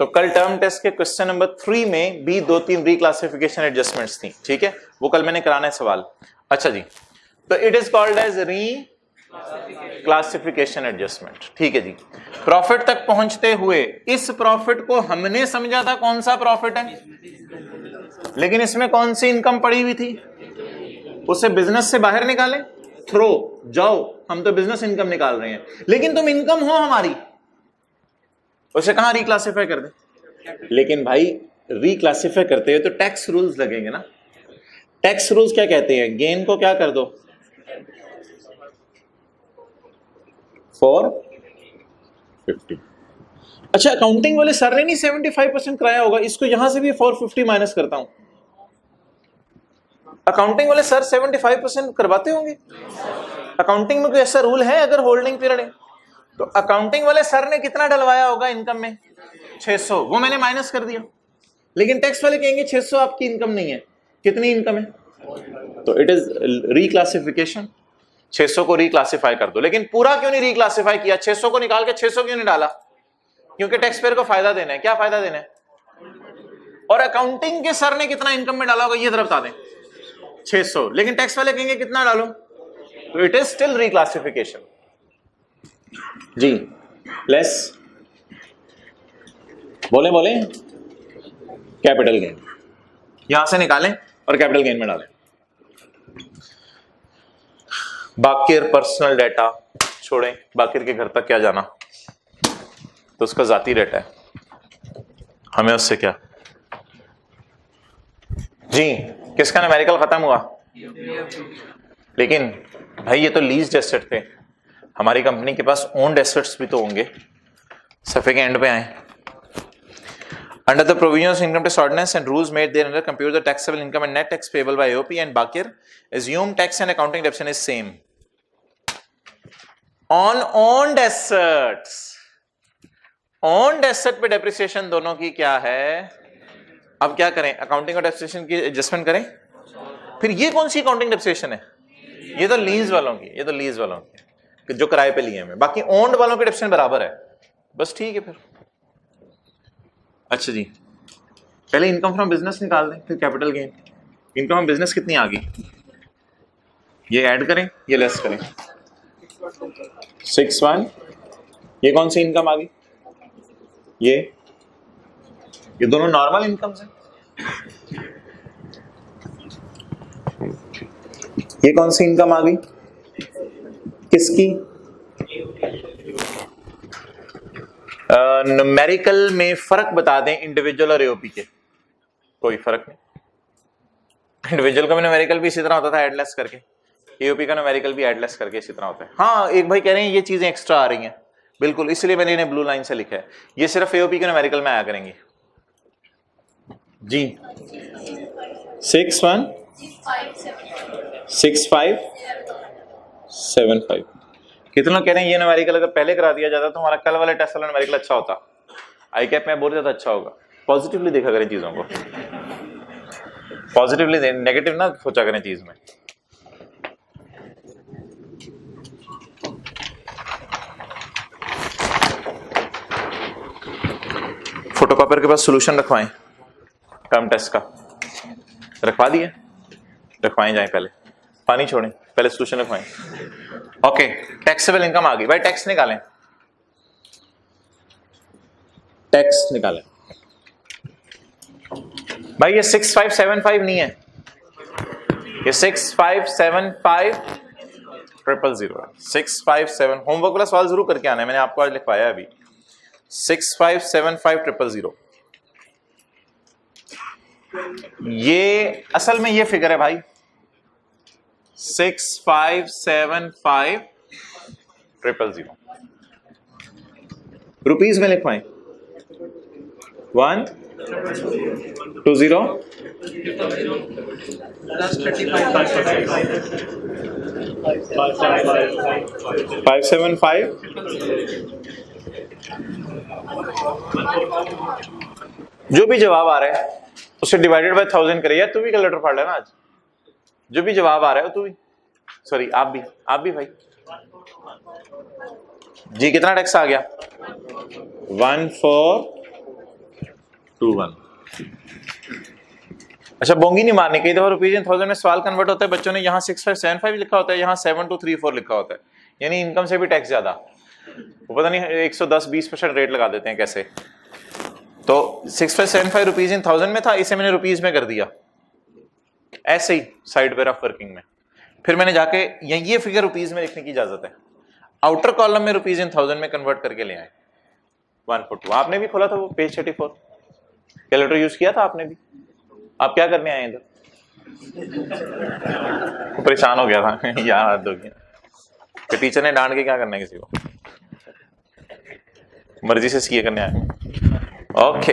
तो कल टर्म टेस्ट के क्वेश्चन नंबर 3 में भी 2-3 रिक्लासिफिकेशन एडजस्टमेंट्स थी, ठीक है, वो कल मैंने कराना है सवाल। अच्छा जी, तो इट इज कॉल्ड एज री क्लासिफिकेशन एडजस्टमेंट, ठीक है जी। प्रॉफिट तक पहुंचते हुए इस प्रॉफिट को हमने समझा था कौन सा प्रॉफिट है, लेकिन इसमें कौन सी इनकम पड़ी हुई थी? उसे बिजनेस से बाहर निकालें, थ्रो जाओ, हम तो बिजनेस इनकम निकाल रहे हैं, लेकिन तुम इनकम हो हमारी, उसे कहां रिक्लासिफाई कर दे? लेकिन भाई रिक्लासिफाई करते हुए तो टैक्स रूल्स लगेंगे ना। टैक्स रूल्स क्या कहते हैं? गेन को क्या कर दो? 450। अच्छा, अकाउंटिंग वाले सर ने नहीं 75% कराया होगा, इसको यहां से भी 450 माइनस करता हूं। अकाउंटिंग वाले सर 75% करवाते होंगे? अकाउंटिंग में कोई ऐसा रूल है अगर होल्डिंग पीरियड है? तो अकाउंटिंग वाले सर ने कितना डलवाया होगा इनकम में? 600, वो मैंने माइनस कर दिया। लेकिन टैक्स वाले कहेंगे 600 आपकी इनकम नहीं है, कितनी इनकम है? तो इट इज रिक्लासिफिकेशन। 600 को रिक्लासिफाई कर दो, लेकिन पूरा क्यों नहीं रिक्लासिफाई किया? 600 को निकाल के 600 क्यों नहीं डाला? क्योंकि टैक्स पेयर को फायदा देना है। क्या फायदा देना है? और अकाउंटिंग के सर ने कितना इनकम में डाला होगा ये जरा बता दें? 600, लेकिन टैक्स वाले कहेंगे कितना डालो? तो इट इज स्टिल रिक्लासिफिकेशन जी। लेस बोले कैपिटल गेन यहां से निकालें और कैपिटल गेन में डालें। बाकिर पर्सनल डेटा छोड़ें, बाकिर के घर तक क्या जाना, तो उसका जाती डेटा है, हमें उससे क्या जी। किसका न्यूमेरिकल खत्म हुआ? लेकिन भाई ये तो लीज्ड एसेट थे, हमारी कंपनी के पास ओन्ड एसेट्स भी तो होंगे। सफे के एंड पे आए। Under the provisions of income tax ordinance and rules made therein, compute the taxable income and net tax payable by AOP and Bakir. Assume tax and accounting deduction is same. On owned assets, owned asset पे depreciation दोनों की क्या है? अब क्या करें? Accounting और depreciation की एडजस्टमेंट करें। फिर ये कौन सी अकाउंटिंग डेप्रिसिएशन है? ये तो लीज वालों की, ये तो लीज वालों की जो किराए पे लिए हैं। बाकी ओन्ड वालों की डेप्रिसिएशन बराबर है, बस ठीक है फिर। अच्छा जी, पहले इनकम फ्रॉम बिजनेस निकाल दें, फिर capital gain. Income from business कितनी आ गई? ये ऐड करें, ये लेस करें। 61। ये कौन सी इनकम आ गई? ये दोनों नॉर्मल इनकम है। ये कौन सी इनकम आ गई? किसकी? न्यूमेरिकल में फर्क बता दें इंडिविजुअल और एओपी के। कोई फर्क नहीं, इंडिविजुअल का भी न्यूमेरिकल भी इसी तरह होता था एडलेस करके, एओपी का न्यूमेरिकल भी एडलेस करके इसी तरह होता है। हाँ, एक भाई कह रहे हैं ये चीजें एक्स्ट्रा आ रही हैं, बिल्कुल, इसलिए मैंने इन्हें ब्लू लाइन से लिखा है। ये सिर्फ एओपी के न्यूमेरिकल में आया करेंगी जी। 61 6575। कितने लोग कह रहे हैं ये न्यूमेरिकल अगर पहले करा दिया जाता तो हमारा कल वाला टेस्ट वाला न्यूमेरिकल अच्छा होता, आई कैप में बहुत ज्यादा अच्छा होगा। पॉजिटिवली देखा करें चीजों को, पॉजिटिवली, नेगेटिव ना सोचा करें चीज में। फोटोकॉपियर के पास सॉल्यूशन रखवाएं टर्म टेस्ट का, रखवा दिए, रखवाएं जाए, पहले पानी छोड़ें, पहले सॉल्यूशन रखवाएं। ओके, टैक्सेबल इनकम आ गई भाई, टैक्स निकालें, टैक्स निकालें भाई। ये 6575 नहीं है, ये 657500 657। होमवर्क वाला सवाल जरूर करके आना है, मैंने आपको आज लिखवाया अभी। 657500 ये असल में ये फिगर है भाई, 657500 रुपीज में लिखवाएं। 1 20 575 जो भी जवाब आ रहा है उसे डिवाइडेड बाय 1000 करिए। तू भी कैलकुलेटर पढ़ लेना आज, जो भी जवाब आ रहा है तू भी, सॉरी आप भी भाई जी। कितना टैक्स आ गया? 1421। अच्छा बोंगी नहीं मारनी, कई दफा रुपीज इन थाउजेंड में सवाल कन्वर्ट होता है, बच्चों ने यहाँ 6575 लिखा होता है, यहाँ 7234 लिखा होता है, यानी इनकम से भी टैक्स ज्यादा। वो पता नहीं 110-20% रेट लगा देते हैं कैसे। तो 6575 रुपीज इन थाउजेंड में था, इसे मैंने रुपीज में कर दिया ऐसे ही साइड पे रफ वर्किंग में। फिर मैंने जाके ये फिगर रुपीज में लिखने की इजाजत है, आउटर कॉलम में रुपीज इन थाउजेंड में कन्वर्ट करके ले आए 142। आपने भी खोला था वो पेज 34, कैलकुलेटर यूज किया था आपने भी। आप क्या करने आए इधर? परेशान हो गया था यार, हद हो गया। तो टीचर ने डांट के क्या करना है किसी को, मर्जी से सीए करने आए। ओके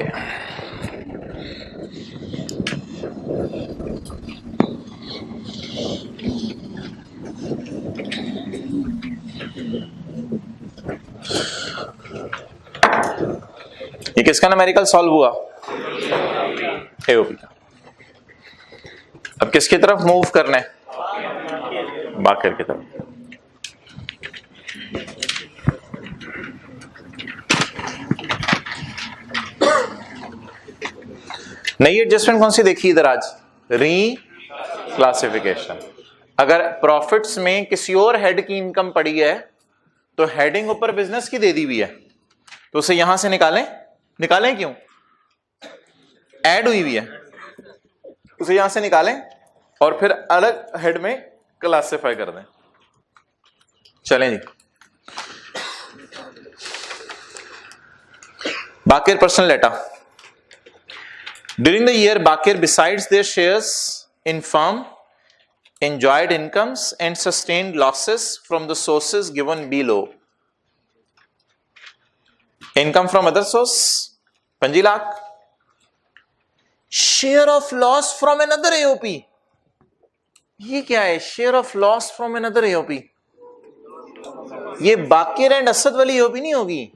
ये किसका न्यूमेरिकल सॉल्व हुआ? एओपी का। अब किसकी तरफ मूव करना है? बाकिर की तरफ। नई एडजस्टमेंट कौन सी देखी इधर आज? री क्लासिफिकेशन। अगर प्रॉफिट्स में किसी और हेड की इनकम पड़ी है तो हेडिंग ऊपर बिजनेस की दे दी हुई है, तो उसे यहां से निकालें क्यों? ऐड हुई हुई है, उसे यहां से निकालें और फिर अलग हेड में क्लासिफाई कर दें। चलें जी। Baqir personal data. During the year, Bakir, besides their shares in firm, enjoyed incomes and sustained losses from the sources given below. Income from other source, 5 lakh. Share of loss from another AOP. ये क्या है? Share of loss from another AOP. ये बाकिर and Asad वाली AOP नहीं होगी,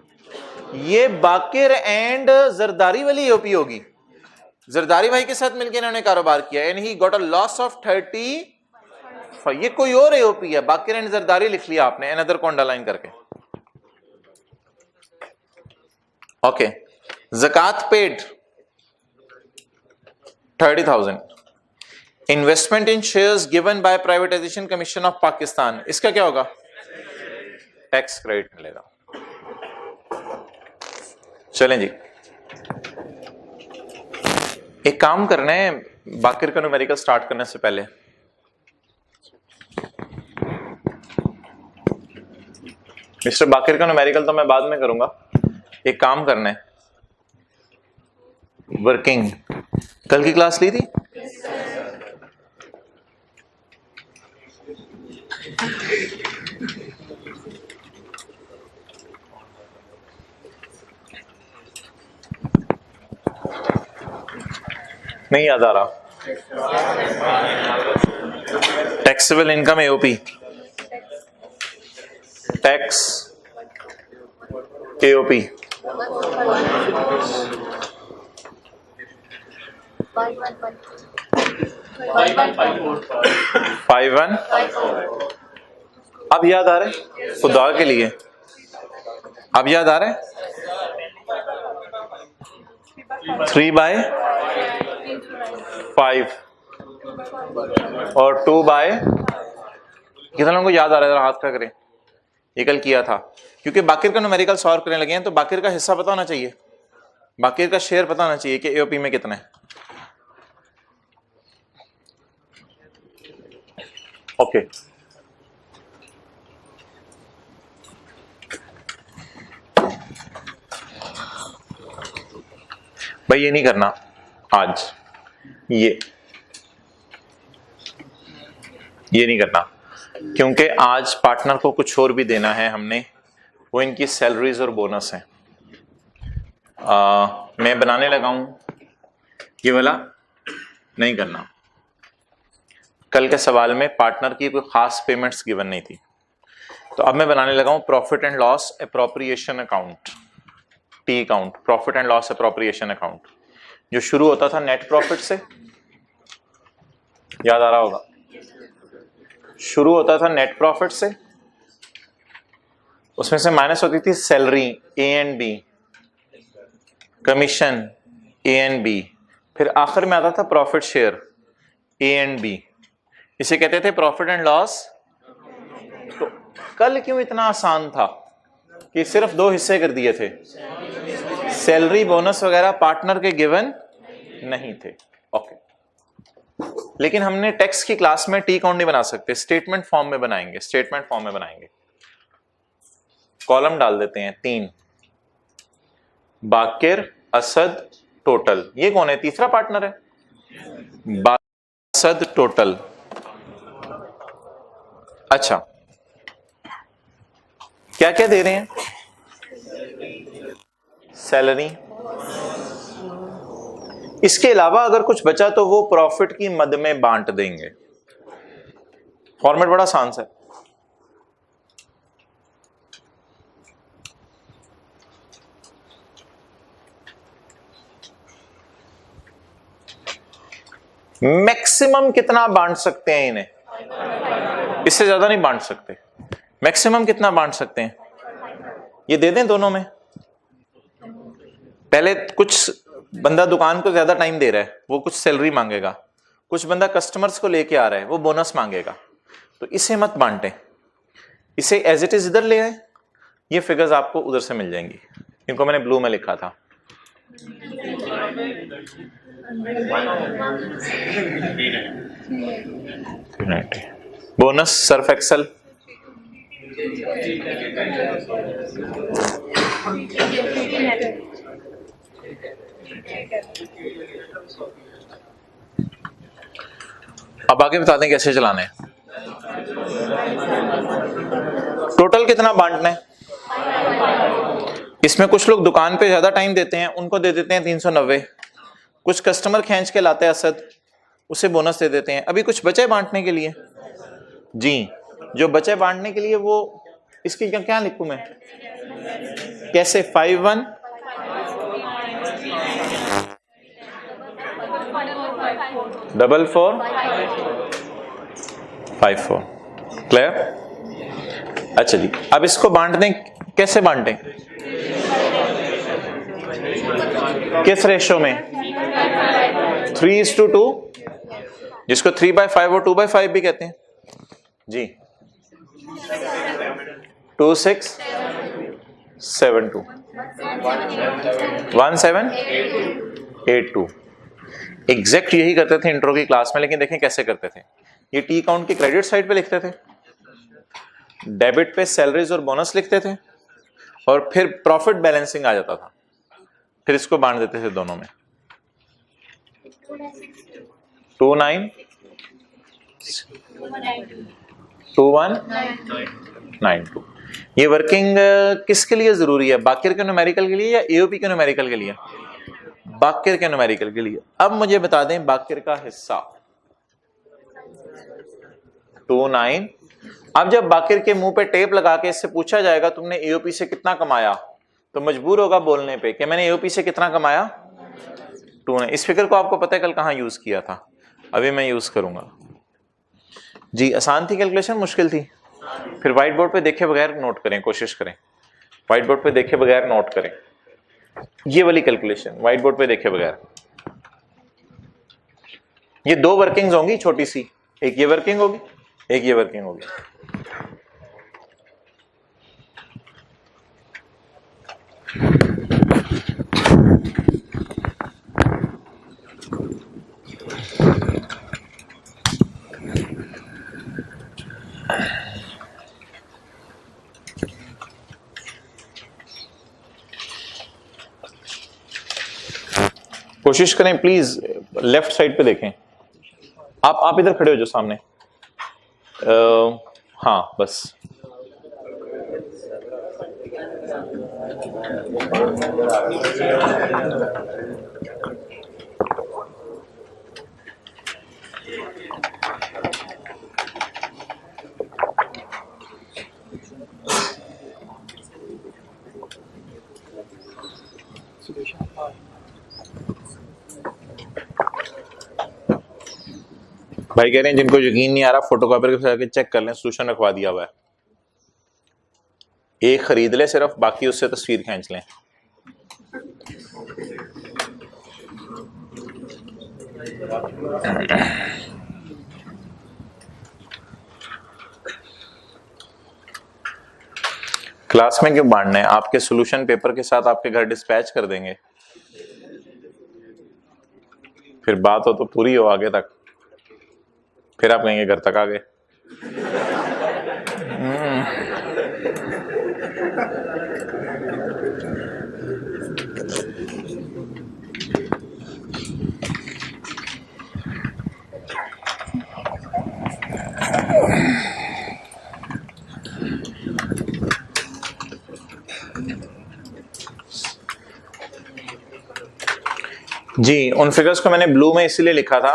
ये बाकिर and Zardari वाली AOP होगी। जरदारी भाई के साथ मिलकर इन्होंने कारोबार किया, यानी he got a loss of 30। ये कोई और एओपी है, बाकिर एंड जरदारी लिख लिया आपने अनदर को अंडरलाइन करके। ओके, ज़कात paid 30,000। Investment in shares given by privatisation commission of Pakistan, इसका क्या होगा? टैक्स क्रेडिट मिलेगा। चलें जी, एक काम करना है, बाकिर का न्यूमेरिकल स्टार्ट करने से पहले मिस्टर बाकिर का न्यूमेरिकल तो मैं बाद में करूंगा। एक काम करना है, वर्किंग कल की क्लास ली थी? नहीं याद आ रहा। Taxable income AOP, tax AOP 51। अब याद आ रहा है खुदा के लिए? अब याद आ रहा है? 3/5 और 2/, कितना लोगों को याद आ रहा है? जरा हाथ खड़ा करें। ये कल किया था, क्योंकि बाकिर का न्यूमेरिकल सॉल्व करने लगे हैं तो बाकिर का हिस्सा पता होना चाहिए, बाकिर का शेयर पता होना चाहिए कि एओपी में कितना है। ओके भाई, ये नहीं करना आज, ये नहीं करना, क्योंकि आज पार्टनर को कुछ और भी देना है हमने, वो इनकी सैलरीज और बोनस है। मैं बनाने लगा हूं ये वाला नहीं करना। कल के सवाल में पार्टनर की कोई खास पेमेंट्स गिवन नहीं थी। तो अब मैं बनाने लगा हूं profit and loss appropriation account, T account, profit and loss appropriation account, जो शुरू होता था नेट प्रॉफिट से, याद आ रहा होगा, शुरू होता था नेट प्रॉफिट से, उसमें से माइनस होती थी salary A and B, commission A and B, फिर आखिर में आता था profit share A and B, इसे कहते थे प्रॉफिट एंड लॉस। तो कल क्यों इतना आसान था कि सिर्फ दो हिस्से कर दिए थे, सैलरी बोनस वगैरह पार्टनर के गिवन नहीं थे। ओके, लेकिन हमने टैक्स की क्लास में टी अकाउंट नहीं बना सकते, स्टेटमेंट फॉर्म में बनाएंगे, स्टेटमेंट फॉर्म में बनाएंगे। कॉलम डाल देते हैं 3, बाकिर, असद, टोटल। ये कौन है? तीसरा पार्टनर है, असद, टोटल। अच्छा, क्या क्या दे रहे हैं? सैलरी, इसके अलावा अगर कुछ बचा तो वो प्रॉफिट की मद में बांट देंगे। फॉर्मेट बड़ा आसान सा है। मैक्सिमम कितना बांट सकते हैं इन्हें? इससे ज्यादा नहीं बांट सकते। मैक्सिमम कितना बांट सकते हैं? ये दे दें दोनों में। पहले कुछ बंदा दुकान को ज्यादा टाइम दे रहा है, वो कुछ सैलरी मांगेगा, कुछ बंदा कस्टमर्स को लेके आ रहा है, वो बोनस मांगेगा, तो इसे मत बांटे, इसे एज इट इज इधर ले आए। ये फिगर्स आपको उधर से मिल जाएंगी, इनको मैंने ब्लू में लिखा था। बोनस सर्फ एक्सेल, अब आगे बताते हैं कैसे चलाने हैं। टोटल कितना बांटना है? इसमें कुछ लोग दुकान पे ज्यादा टाइम देते हैं, उनको दे देते हैं 390। कुछ कस्टमर खींच के लाते हैं असद, उसे बोनस दे देते हैं। अभी कुछ बचे बांटने के लिए जी, जो बचे बांटने के लिए वो इसकी क्या लिखूं मैं? कैसे? 51 44 54। क्लियर? अच्छा जी, अब इसको बांट दें। कैसे बांटें? किस रेशो में? 3:2, जिसको 3/5 और 2/5 भी कहते हैं जी। 2672 1782। एग्जैक्ट यही करते थे इंट्रो की क्लास में, लेकिन देखें कैसे करते थे। ये टी अकाउंट की क्रेडिट साइड पे लिखते थे, डेबिट पे सैलरीज और बोनस लिखते थे, और फिर प्रॉफिट बैलेंसिंग आ जाता था, फिर इसको बांट देते थे दोनों में। 2192। ये वर्किंग किसके लिए जरूरी है? बाकिर के न्यूमेरिकल के लिए या एओपी के न्यूमेरिकल के लिए? बाकिर के न्यूमेरिकल के लिए। अब मुझे बता दें बाकिर का हिस्सा 29। अब जब बाकिर के मुंह पे टेप लगा के इससे पूछा जाएगा तुमने एओपी से कितना कमाया, तो मजबूर होगा बोलने पे कि मैंने एओपी से कितना कमाया, 2 ने। इस फिगर को आपको पता है कल कहां यूज किया था, अभी मैं यूज करूंगा जी। आसान थी कैलकुलेशन, मुश्किल थी? फिर व्हाइट बोर्ड पे देखे बगैर नोट करें, कोशिश करें व्हाइट बोर्ड पे देखे बगैर नोट करें। ये वाली कैलकुलेशन व्हाइट बोर्ड पे देखे बगैर। ये 2 वर्किंग्स होंगी छोटी सी, एक ये वर्किंग होगी, एक ये वर्किंग होगी। कोशिश करें प्लीज लेफ्ट साइड पे देखें। आप इधर खड़े हो जो सामने। हाँ बस। भाई कह रहे हैं जिनको यकीन नहीं आ रहा फोटोकॉपी के जाके चेक कर लें, सोल्यूशन रखवा दिया हुआ है, एक खरीद ले सिर्फ, बाकी उससे तस्वीर खींच लें। क्लास में क्यों बांटना है, आपके सॉल्यूशन पेपर के साथ आपके घर डिस्पैच कर देंगे, फिर बात हो तो पूरी हो आगे तक, फिर आप कहेंगे घर तक आ गए। जी, उन फिगर्स को मैंने ब्लू में इसलिए लिखा था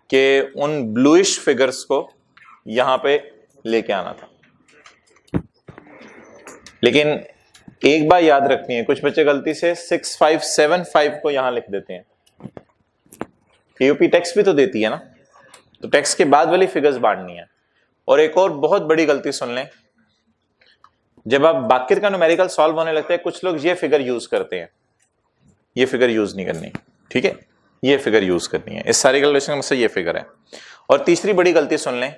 कि उन ब्लूइश फिगर्स को यहां पे लेके आना था। लेकिन एक बात याद रखनी है, कुछ बच्चे गलती से 6575 को यहां लिख देते हैं। एओपी टेक्स्ट भी तो देती है ना, तो टेक्स्ट के बाद वाली फिगर्स बांटनी है। और एक और बहुत बड़ी गलती सुन लें, जब आप बाकिर का न्यूमेरिकल सॉल्व होने लगता है, कुछ लोग ये फिगर यूज करते हैं, ये फिगर यूज नहीं करनी, ठीक है, ये फिगर यूज करनी है। इस सारी कैलकुलेशन में से ये फिगर है। और तीसरी बड़ी गलती सुन लें,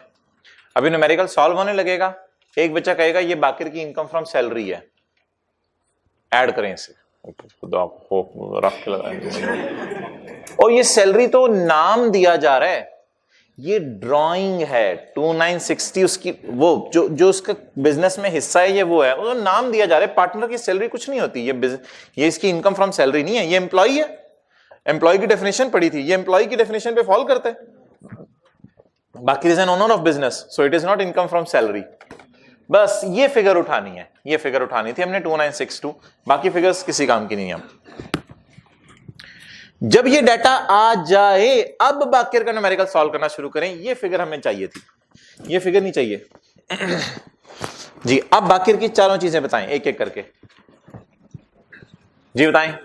अभी न्यूमेरिकल सॉल्व होने लगेगा, एक बच्चा कहेगा ये बाकिर की इनकम फ्रॉम सैलरी है, ऐड करें इसे, और ये सैलरी तो नाम दिया जा रहा है, ये ड्राइंग है 2960, उसकी वो जो उसका बिजनेस में हिस्सा है, ये वो है, वो नाम दिया जा रहा है। पार्टनर की सैलरी कुछ नहीं होती, ये इसकी इनकम फ्रॉम सैलरी नहीं है, ये एम्प्लॉई है। एम्प्लॉय की डेफिनेशन पड़ी थी, ये एम्प्लॉय की डेफिनेशन पे फॉलो करते हैं। बाकी is an owner of business, so it is not income from salary. बस ये फिगर उठानी है, ये फिगर उठानी थी हमने 2962, बाकी फिगर्स किसी काम की नहीं है। जब ये डाटा आ जाए, अब बाकिर का न्यूमेरिकल सॉल्व करना शुरू करें। ये फिगर हमें चाहिए थी, ये फिगर नहीं चाहिए जी। अब बाकिर की चारों चीजें बताएं एक एक करके जी, बताएं।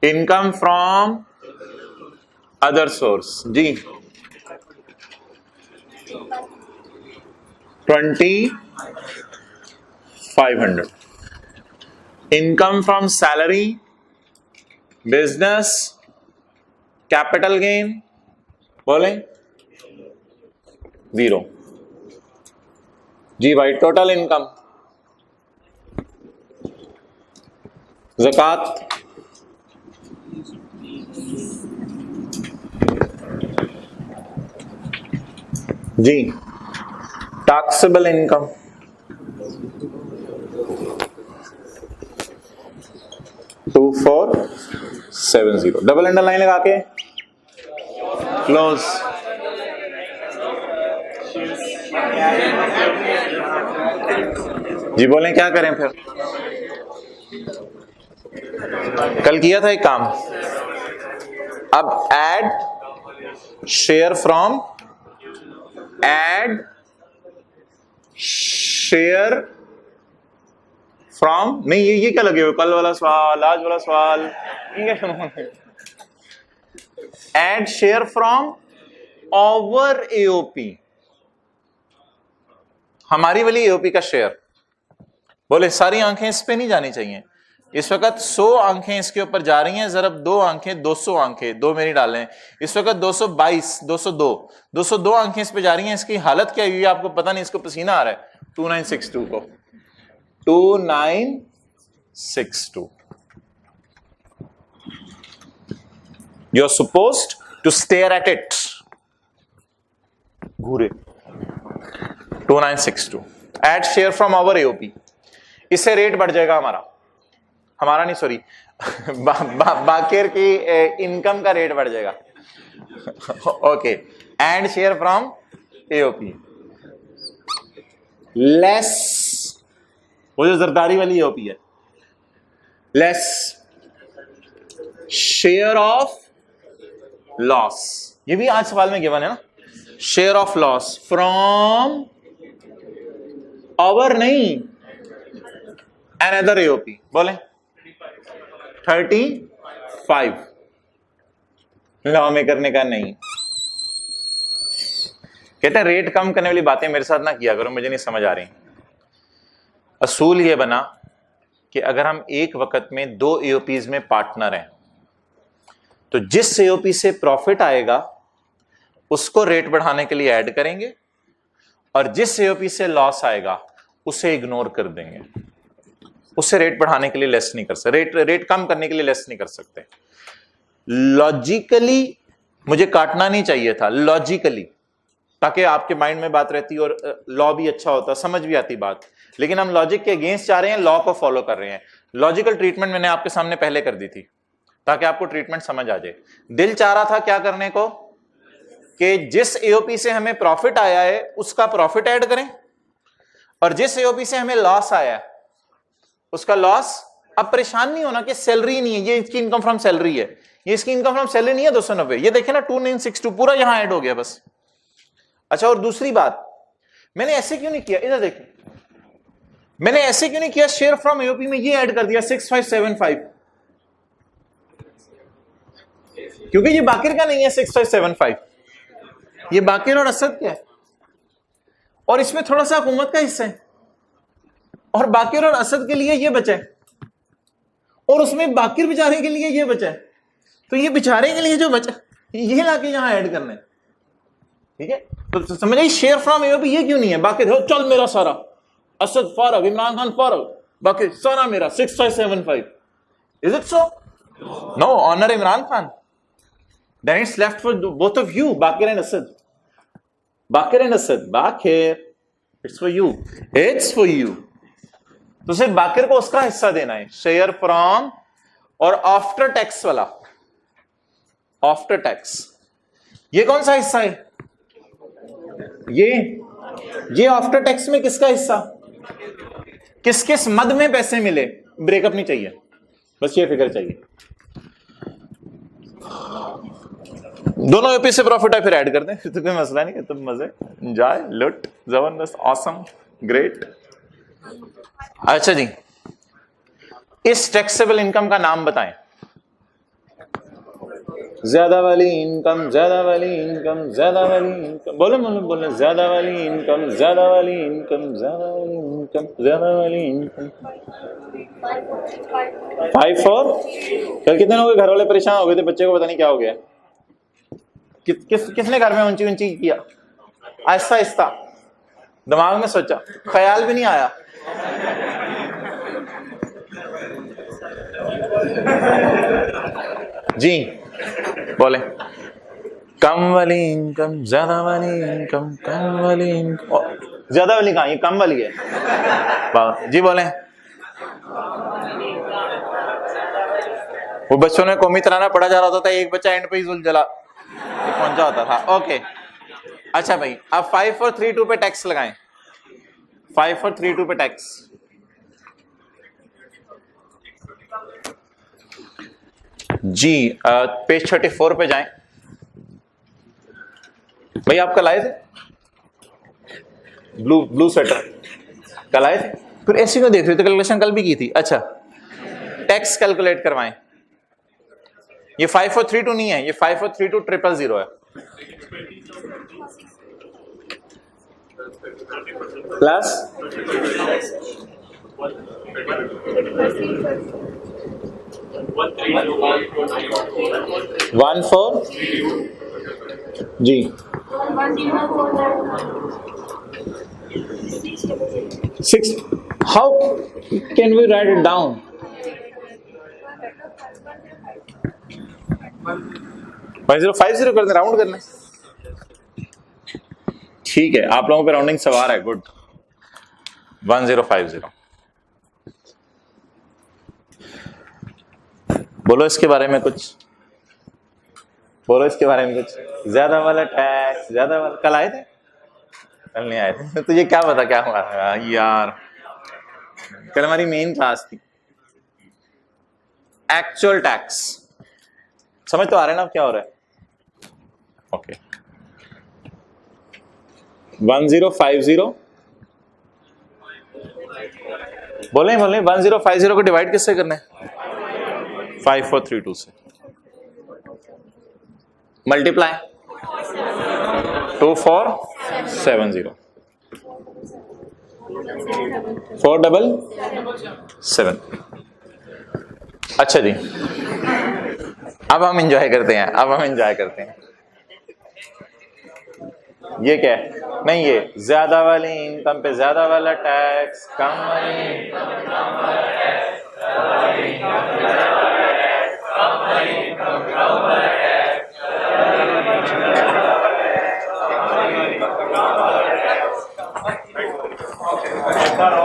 इनकम फ्रॉम अदर सोर्स जी, 2500। Income from salary, business, capital gain, बोले 0 जी भाई। टोटल इनकम, ज़कात, जी, taxable income, to 470, double underline लगा के क्लोज। जी बोलें क्या करें फिर, कल किया था एक काम, अब add share from, add share from, नहीं ये क्या लगे हुए, कल वाला सवाल आज वाला सवाल, add share from our AOP, हमारी वाली एओपी का शेयर। बोले सारी आंखें इस पे नहीं जानी चाहिए, इस वक्त 100 आंखें इसके ऊपर जा रही हैं, जरा 2 आंखें 200 आंखें, 2 मेरी डालें, इस वक्त 222 202 आंखें इस पे जा रही हैं। इसकी हालत क्या हुई है आपको पता नहीं, इसको पसीना आ रहा है। 2962 को 2962, you are supposed to stare at it, घूरे 2962, add share from our AOP. इससे रेट बढ़ जाएगा हमारा नहीं सॉरी बाकिर की इनकम का रेट बढ़ जाएगा। Okay, add share from AOP less, वो जो जरदारी वाली एओपी है, लेस शेयर ऑफ लॉस, ये भी आज सवाल में गिवन है ना, share of loss from our नहीं अनदर एओपी, बोले 35 लॉ में करने का नहीं, कहते हैं रेट कम करने वाली बातें मेरे साथ ना किया करो, मुझे नहीं समझ आ रही। असूल ये बना कि अगर हम एक वक्त में 2 एओपीज में पार्टनर हैं तो जिस एओपी से प्रॉफिट आएगा उसको रेट बढ़ाने के लिए ऐड करेंगे और जिस एओपी से लॉस आएगा उसे इग्नोर कर देंगे, उसे रेट बढ़ाने के लिए लेस नहीं कर सकते, रेट कम करने के लिए लेस नहीं कर सकते। लॉजिकली मुझे काटना नहीं चाहिए था, लॉजिकली, ताकि आपके माइंड में बात रहती और लॉ भी अच्छा होता, समझ भी आती बात, लेकिन हम लॉजिक के अगेंस्ट जा रहे हैं, लॉ को फॉलो कर रहे हैं। लॉजिकल ट्रीटमेंट मैंने आपके सामने पहले कर दी थी ताकि आपको ट्रीटमेंट समझ आ जाए। दिल चाह रहा था क्या करने को कि जिस एओपी से हमें प्रॉफिट आया है उसका प्रॉफिट ऐड करें और जिस एओपी से हमें लॉस आया है उसका लॉस। अब परेशान नहीं होना कि सैलरी नहीं है, ये इसकी इनकम फ्रॉम सैलरी है, ये इसकी इनकम फ्रॉम सैलरी नहीं है 290, ये देखे ना 2962 पूरा यहां ऐड हो गया बस। अच्छा, और दूसरी बात, मैंने ऐसे क्यों नहीं किया, इधर देखिए, मैंने ऐसे क्यों नहीं किया, शेयर फ्रॉम एओपी में ये ऐड कर दिया 6575, क्योंकि ये बाकिर का नहीं है 6575, ये बाकिर और असद क्या है, और इसमें थोड़ा सा हुकूमत का हिस्सा है, और बाकिर और असद के लिए ये बचा है, और उसमें बाकिर बेचारे के लिए ये बचा है, तो ये बेचारे के लिए जो बचा ये लाके यहां ऐड करना है। ठीक है, तो समझिए शेयर फ्रॉम एओपी ये क्यों नहीं है, बाकिर हो चल मेरा सारा, असद फारग, इमरान खान फारग, बाकिर सारा मेरा 6575, is it so? No, honour Imran Khan, then it's left for both of you, Bakir and Asad. Bakir and Asad, Bakir, it's for you, it's for you. तो सिर्फ बाकिर को उसका हिस्सा देना है, शेयर फ्रॉम, और आफ्टर टैक्स वाला, आफ्टर टैक्स ये कौन सा हिस्सा है, ये आफ्टर टैक्स में किसका हिस्सा, किस किस मद में पैसे मिले, ब्रेकअप नहीं चाहिए, बस ये फिगर चाहिए। दोनों एओपी से प्रॉफिट है फिर ऐड कर दें, तो कोई मसला नहीं है, तुम मजे एंजॉय, लुट, जबरदस्त, ऑसम, ग्रेट। अच्छा जी, इस टैक्सेबल इनकम का नाम बताएं। ज्यादा वाली इनकम, ज्यादा वाली इनकम, ज्यादा वाली इनकम, बोले बोले बोले, ज्यादा वाली इनकम, ज्यादा वाली इनकम, ज्यादा वाली इनकम, ज्यादा वाली इनकम। 5-4, कल कितने लोग घर वाले परेशान हो गए थे, बच्चे को पता नहीं क्या हो गया, किसने घर में ऊंची ऊंची किया, आहिस्ता आहिस्ता, दिमाग में सोचा, ख्याल भी नहीं आया। जी बोले, कम वाली इनकम, ज्यादा वाली इनकम, कम वाली इनकम, ज्यादा वाली कहां, ये कम वाली है। जी बोले, वो बच्चों ने कौमी तराना पढ़ा जा रहा होता था, एक बच्चा एंड पे ही जुलझला पहुंचा होता था। ओके, अच्छा भाई, अब 5432 पे टैक्स लगाएं, 5432 पे टैक्स। जी पेज 34 पे जाएं। भाई आप कल आए थे, ब्लू स्वेटर कल आए थे, फिर ऐसे क्यों देख रहे थे, कैलकुलेशन कल भी की थी। अच्छा, टैक्स कैलकुलेट करवाएं। ये 5432 नहीं है, ये 5432 000 है, प्लस 14 जी 6। How can we write it down? 1050 कर दे, राउंड करना। ठीक है, आप लोगों पे राउंडिंग सवार है, गुड। 1050 बोलो इसके बारे में कुछ, बोलो इसके बारे में कुछ। ज्यादा वाला टैक्स, ज्यादा वाला, कल आए थे? कल नहीं आए थे, तुझे क्या पता क्या हुआ यार, कल हमारी मेन क्लास थी। एक्चुअल टैक्स समझ तो आ रहा है ना क्या हो रहा है? ओके, 1050 बोले 1050 को डिवाइड किससे करना है? 5432 से। मल्टीप्लाई 2 4 70 477। अच्छा जी, अब हम एंजॉय करते हैं, ये क्या है? नहीं, ये ज्यादा वाली इनकम पे ज्यादा वाला टैक्स, कम वाली इनकम पे कम वाला टैक्स, ज्यादा वाली इनकम पे ज्यादा वाला टैक्स, कम वाली इनकम पे कम वाला टैक्स, ज्यादा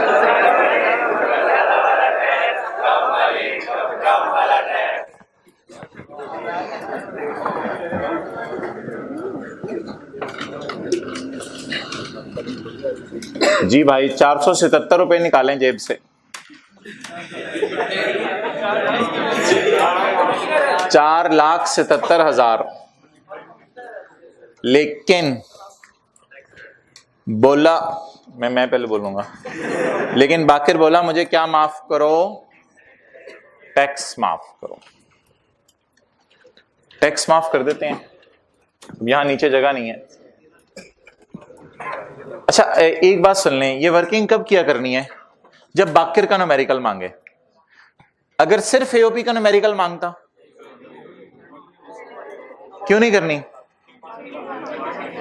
वाली इनकम पे ज्यादा वाला टैक्स, कम वाली इनकम पे कम वाला टैक्स। जी भाई 477 रुपए निकालें जेब से। 4,77,000। लेकिन बोला, मैं पहले बोलूंगा, लेकिन बाकिर बोला मुझे क्या माफ करो? टैक्स माफ करो। टैक्स माफ कर देते हैं, यहां नीचे जगह नहीं है। अच्छा एक बात सुन लें, ये वर्किंग कब किया करनी है? जब बाकिर का न्यूमेरिकल मांगे। अगर सिर्फ एओपी का न्यूमेरिकल मांगता, क्यों नहीं करनी?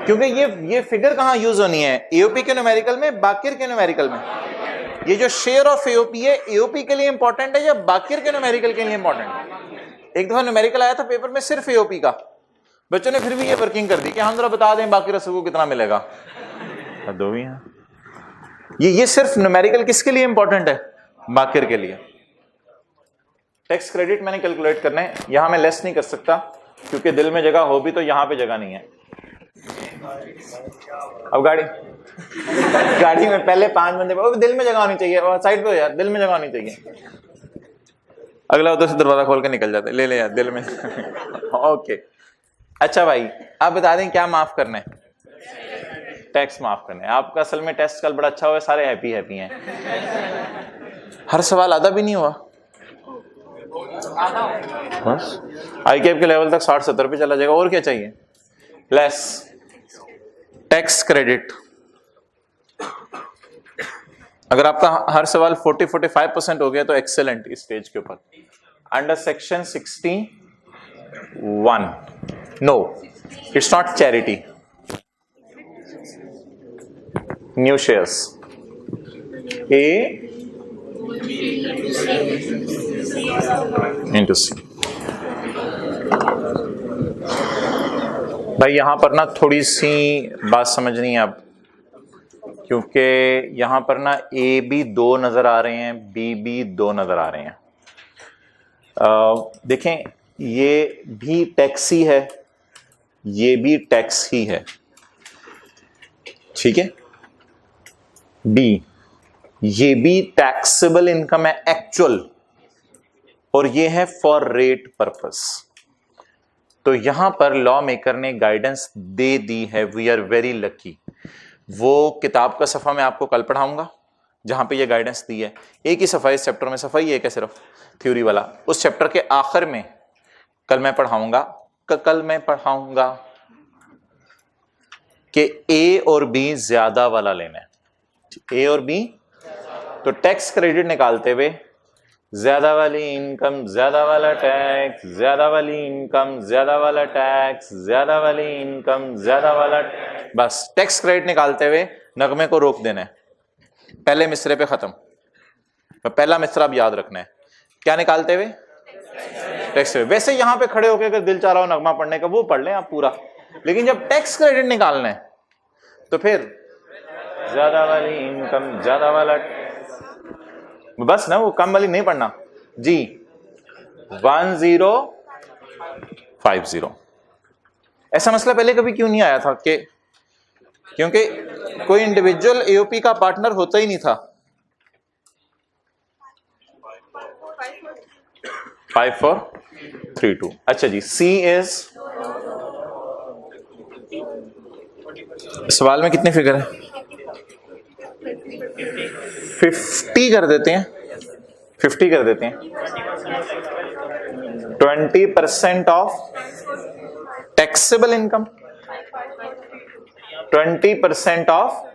क्योंकि ये फिगर कहां यूज होनी है? एओपी के न्यूमेरिकल में, बाकिर के न्यूमेरिकल में। ये जो शेयर ऑफ एओपी है, एओपी के लिए इंपॉर्टेंट है या बाकिर के न्यूमेरिकल के लिए इंपॉर्टेंट है? एक दफा न्यूमेरिकल आया था पेपर में सिर्फ एओपी का, बच्चों ने फिर भी ये वर्किंग कर दी कि हम जरा बता दें बाकी रसूल को कितना मिलेगा। दो भी हैं। ये सिर्फ न्यूमेरिकल किसके लिए इंपॉर्टेंट है? बाकिर के लिए। टैक्स क्रेडिट मैंने कैलकुलेट करना है, यहां मैं लेस नहीं कर सकता क्योंकि दिल में जगह हो भी तो यहां पे जगह नहीं है। अब गाड़ी में पहले 5 बंदे, दिल में जगह होनी चाहिए, साइड पे हो यार, दिल में जगह होनी चाहिए। अगला उधर से दरवाजा खोल के निकल जाते, ले ले यार दिल में। ओके अच्छा भाई, आप बता दें क्या माफ करना है? टैक्स माफ करना है। आपका असल में टेस्ट कल बड़ा अच्छा हुआ, सारे हैप्पी हैं। हर सवाल आधा भी नहीं हुआ, बस आईकेएफ के लेवल तक 60-70 पे चला जाएगा। और क्या चाहिए? Less tax credit. अगर आपका हर सवाल 40-45% हो गया तो एक्सेलेंट इस स्टेज के ऊपर। Under section 61 no, it's not charity. New shares A into C. भाई यहां पर ना थोड़ी सी बात समझनी है अब, क्योंकि यहां पर ना ए भी 2 नजर आ रहे हैं, बी भी 2 नजर आ रहे हैं। देखें ये भी टैक्स ही है, ये भी टैक्स ही है, ठीक है। बी ये भी टैक्सेबल इनकम है एक्चुअल, और ये है फॉर रेट पर्पस। तो यहां पर लॉ मेकर ने गाइडेंस दे दी है, वी आर वेरी लकी। वो किताब का सफा मैं आपको कल पढ़ाऊंगा जहां पे ये गाइडेंस दी है। एक ही सफा इस चैप्टर में, सफा ही एक है सिर्फ थ्योरी वाला। उस चैप्टर के आखिर में कल मैं पढ़ाऊंगा कि ए और बी ज्यादा वाला लेना है, ए और बी। तो टैक्स क्रेडिट निकालते हुए ज्यादा वाली इनकम ज्यादा वाला टैक्स, ज्यादा वाली इनकम ज्यादा वाला टैक्स, ज्यादा वाली इनकम ज्यादा वाला, बस टैक्स क्रेडिट निकालते हुए नगमे को रोक देना है, पहले मिसरे पे खत्म। तो पहला मिसरा अब याद रखना है, क्या निकालते हुए? टैक्स। वैसे यहां पे खड़े होकर अगर दिल चाह रहा हो नगमा पढ़ने का वो पढ़ लें आप पूरा, लेकिन जब टैक्स क्रेडिट निकालना है तो फिर ज्यादा वाली इनकम ज्यादा वाला, बस ना वो कम वाली नहीं पढ़ना जी। 1050। ऐसा मसला पहले कभी क्यों नहीं आया था? कि क्योंकि कोई इंडिविजुअल एओपी का पार्टनर होता ही नहीं था। 5432। अच्छा जी, सी इज, सवाल में कितनी फिगर है? 50 कर देते हैं, 50 कर देते हैं। 20% ऑफ टैक्सेबल इनकम, 20% ऑफ,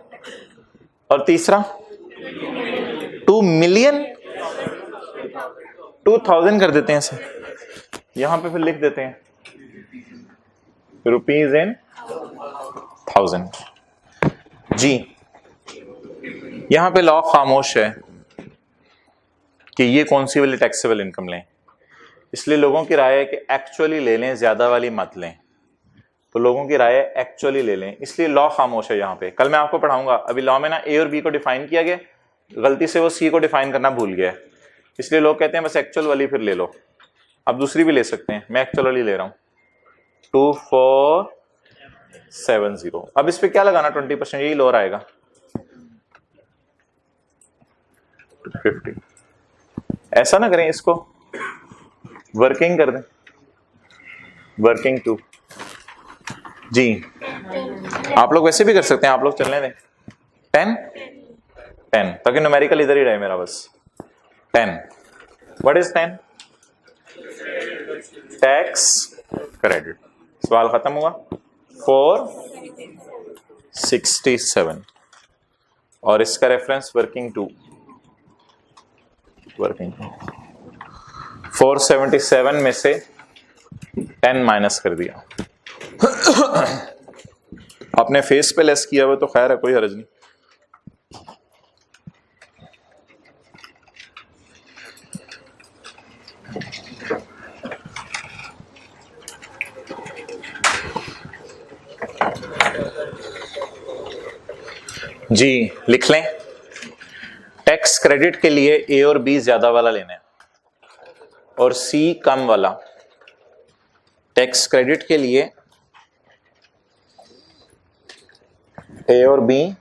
और तीसरा 2 मिलियन, 2000 कर देते हैं इसे, यहां पे फिर लिख देते हैं रुपीज इन 1000 जी। यहां पे लॉ खामोश है कि ये कौन सी वाली टैक्सेबल इनकम लें, इसलिए लोगों की राय है कि एक्चुअली ले लें, ज्यादा वाली मत लें। तो लोगों की राय है एक्चुअली ले लें, इसलिए लॉ खामोश है यहाँ पे। कल मैं आपको पढ़ाऊंगा, अभी लॉ में ना ए और बी को डिफाइन किया गया, गलती से वो सी को डिफाइन करना भूल गया है, इसलिए लोग कहते हैं बस एक्चुअल वाली फिर ले लो। आप दूसरी भी ले सकते हैं, मैं एक्चुअल वाली ले रहा हूं 2470। अब इस पे क्या लगाना 20%, यही लोअर आएगा 50। ऐसा ना करें, इसको वर्किंग कर दें, वर्किंग 2 जी। आप लोग वैसे भी कर सकते हैं, आप लोग चलने दें 10 ताकि न्यूमेरिकल इधर ही रहे मेरा बस। 10 व्हाट इज 10? Tax credit. सवाल खत्म हुआ। 467 और इसका रेफरेंस वर्किंग 2, वर्किंग 477 में से 10 माइनस कर दिया। आपने फेस पे लेस किया हुआ तो खैर है, कोई हर्ज नहीं। जी लिख लें, टैक्स क्रेडिट के लिए ए और बी ज्यादा वाला लेना है और सी कम वाला। टैक्स क्रेडिट के लिए ए और बी,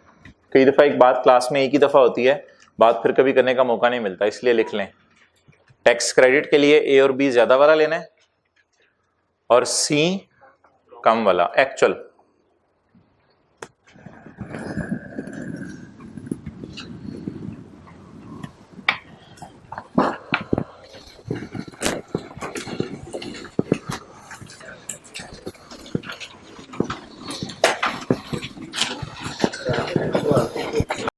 कई दफा एक बात क्लास में एक ही दफा होती है, बात फिर कभी करने का मौका नहीं मिलता, इसलिए लिख लें टैक्स क्रेडिट के लिए ए और बी ज्यादा वाला लेना है और सी कम वाला एक्चुअल।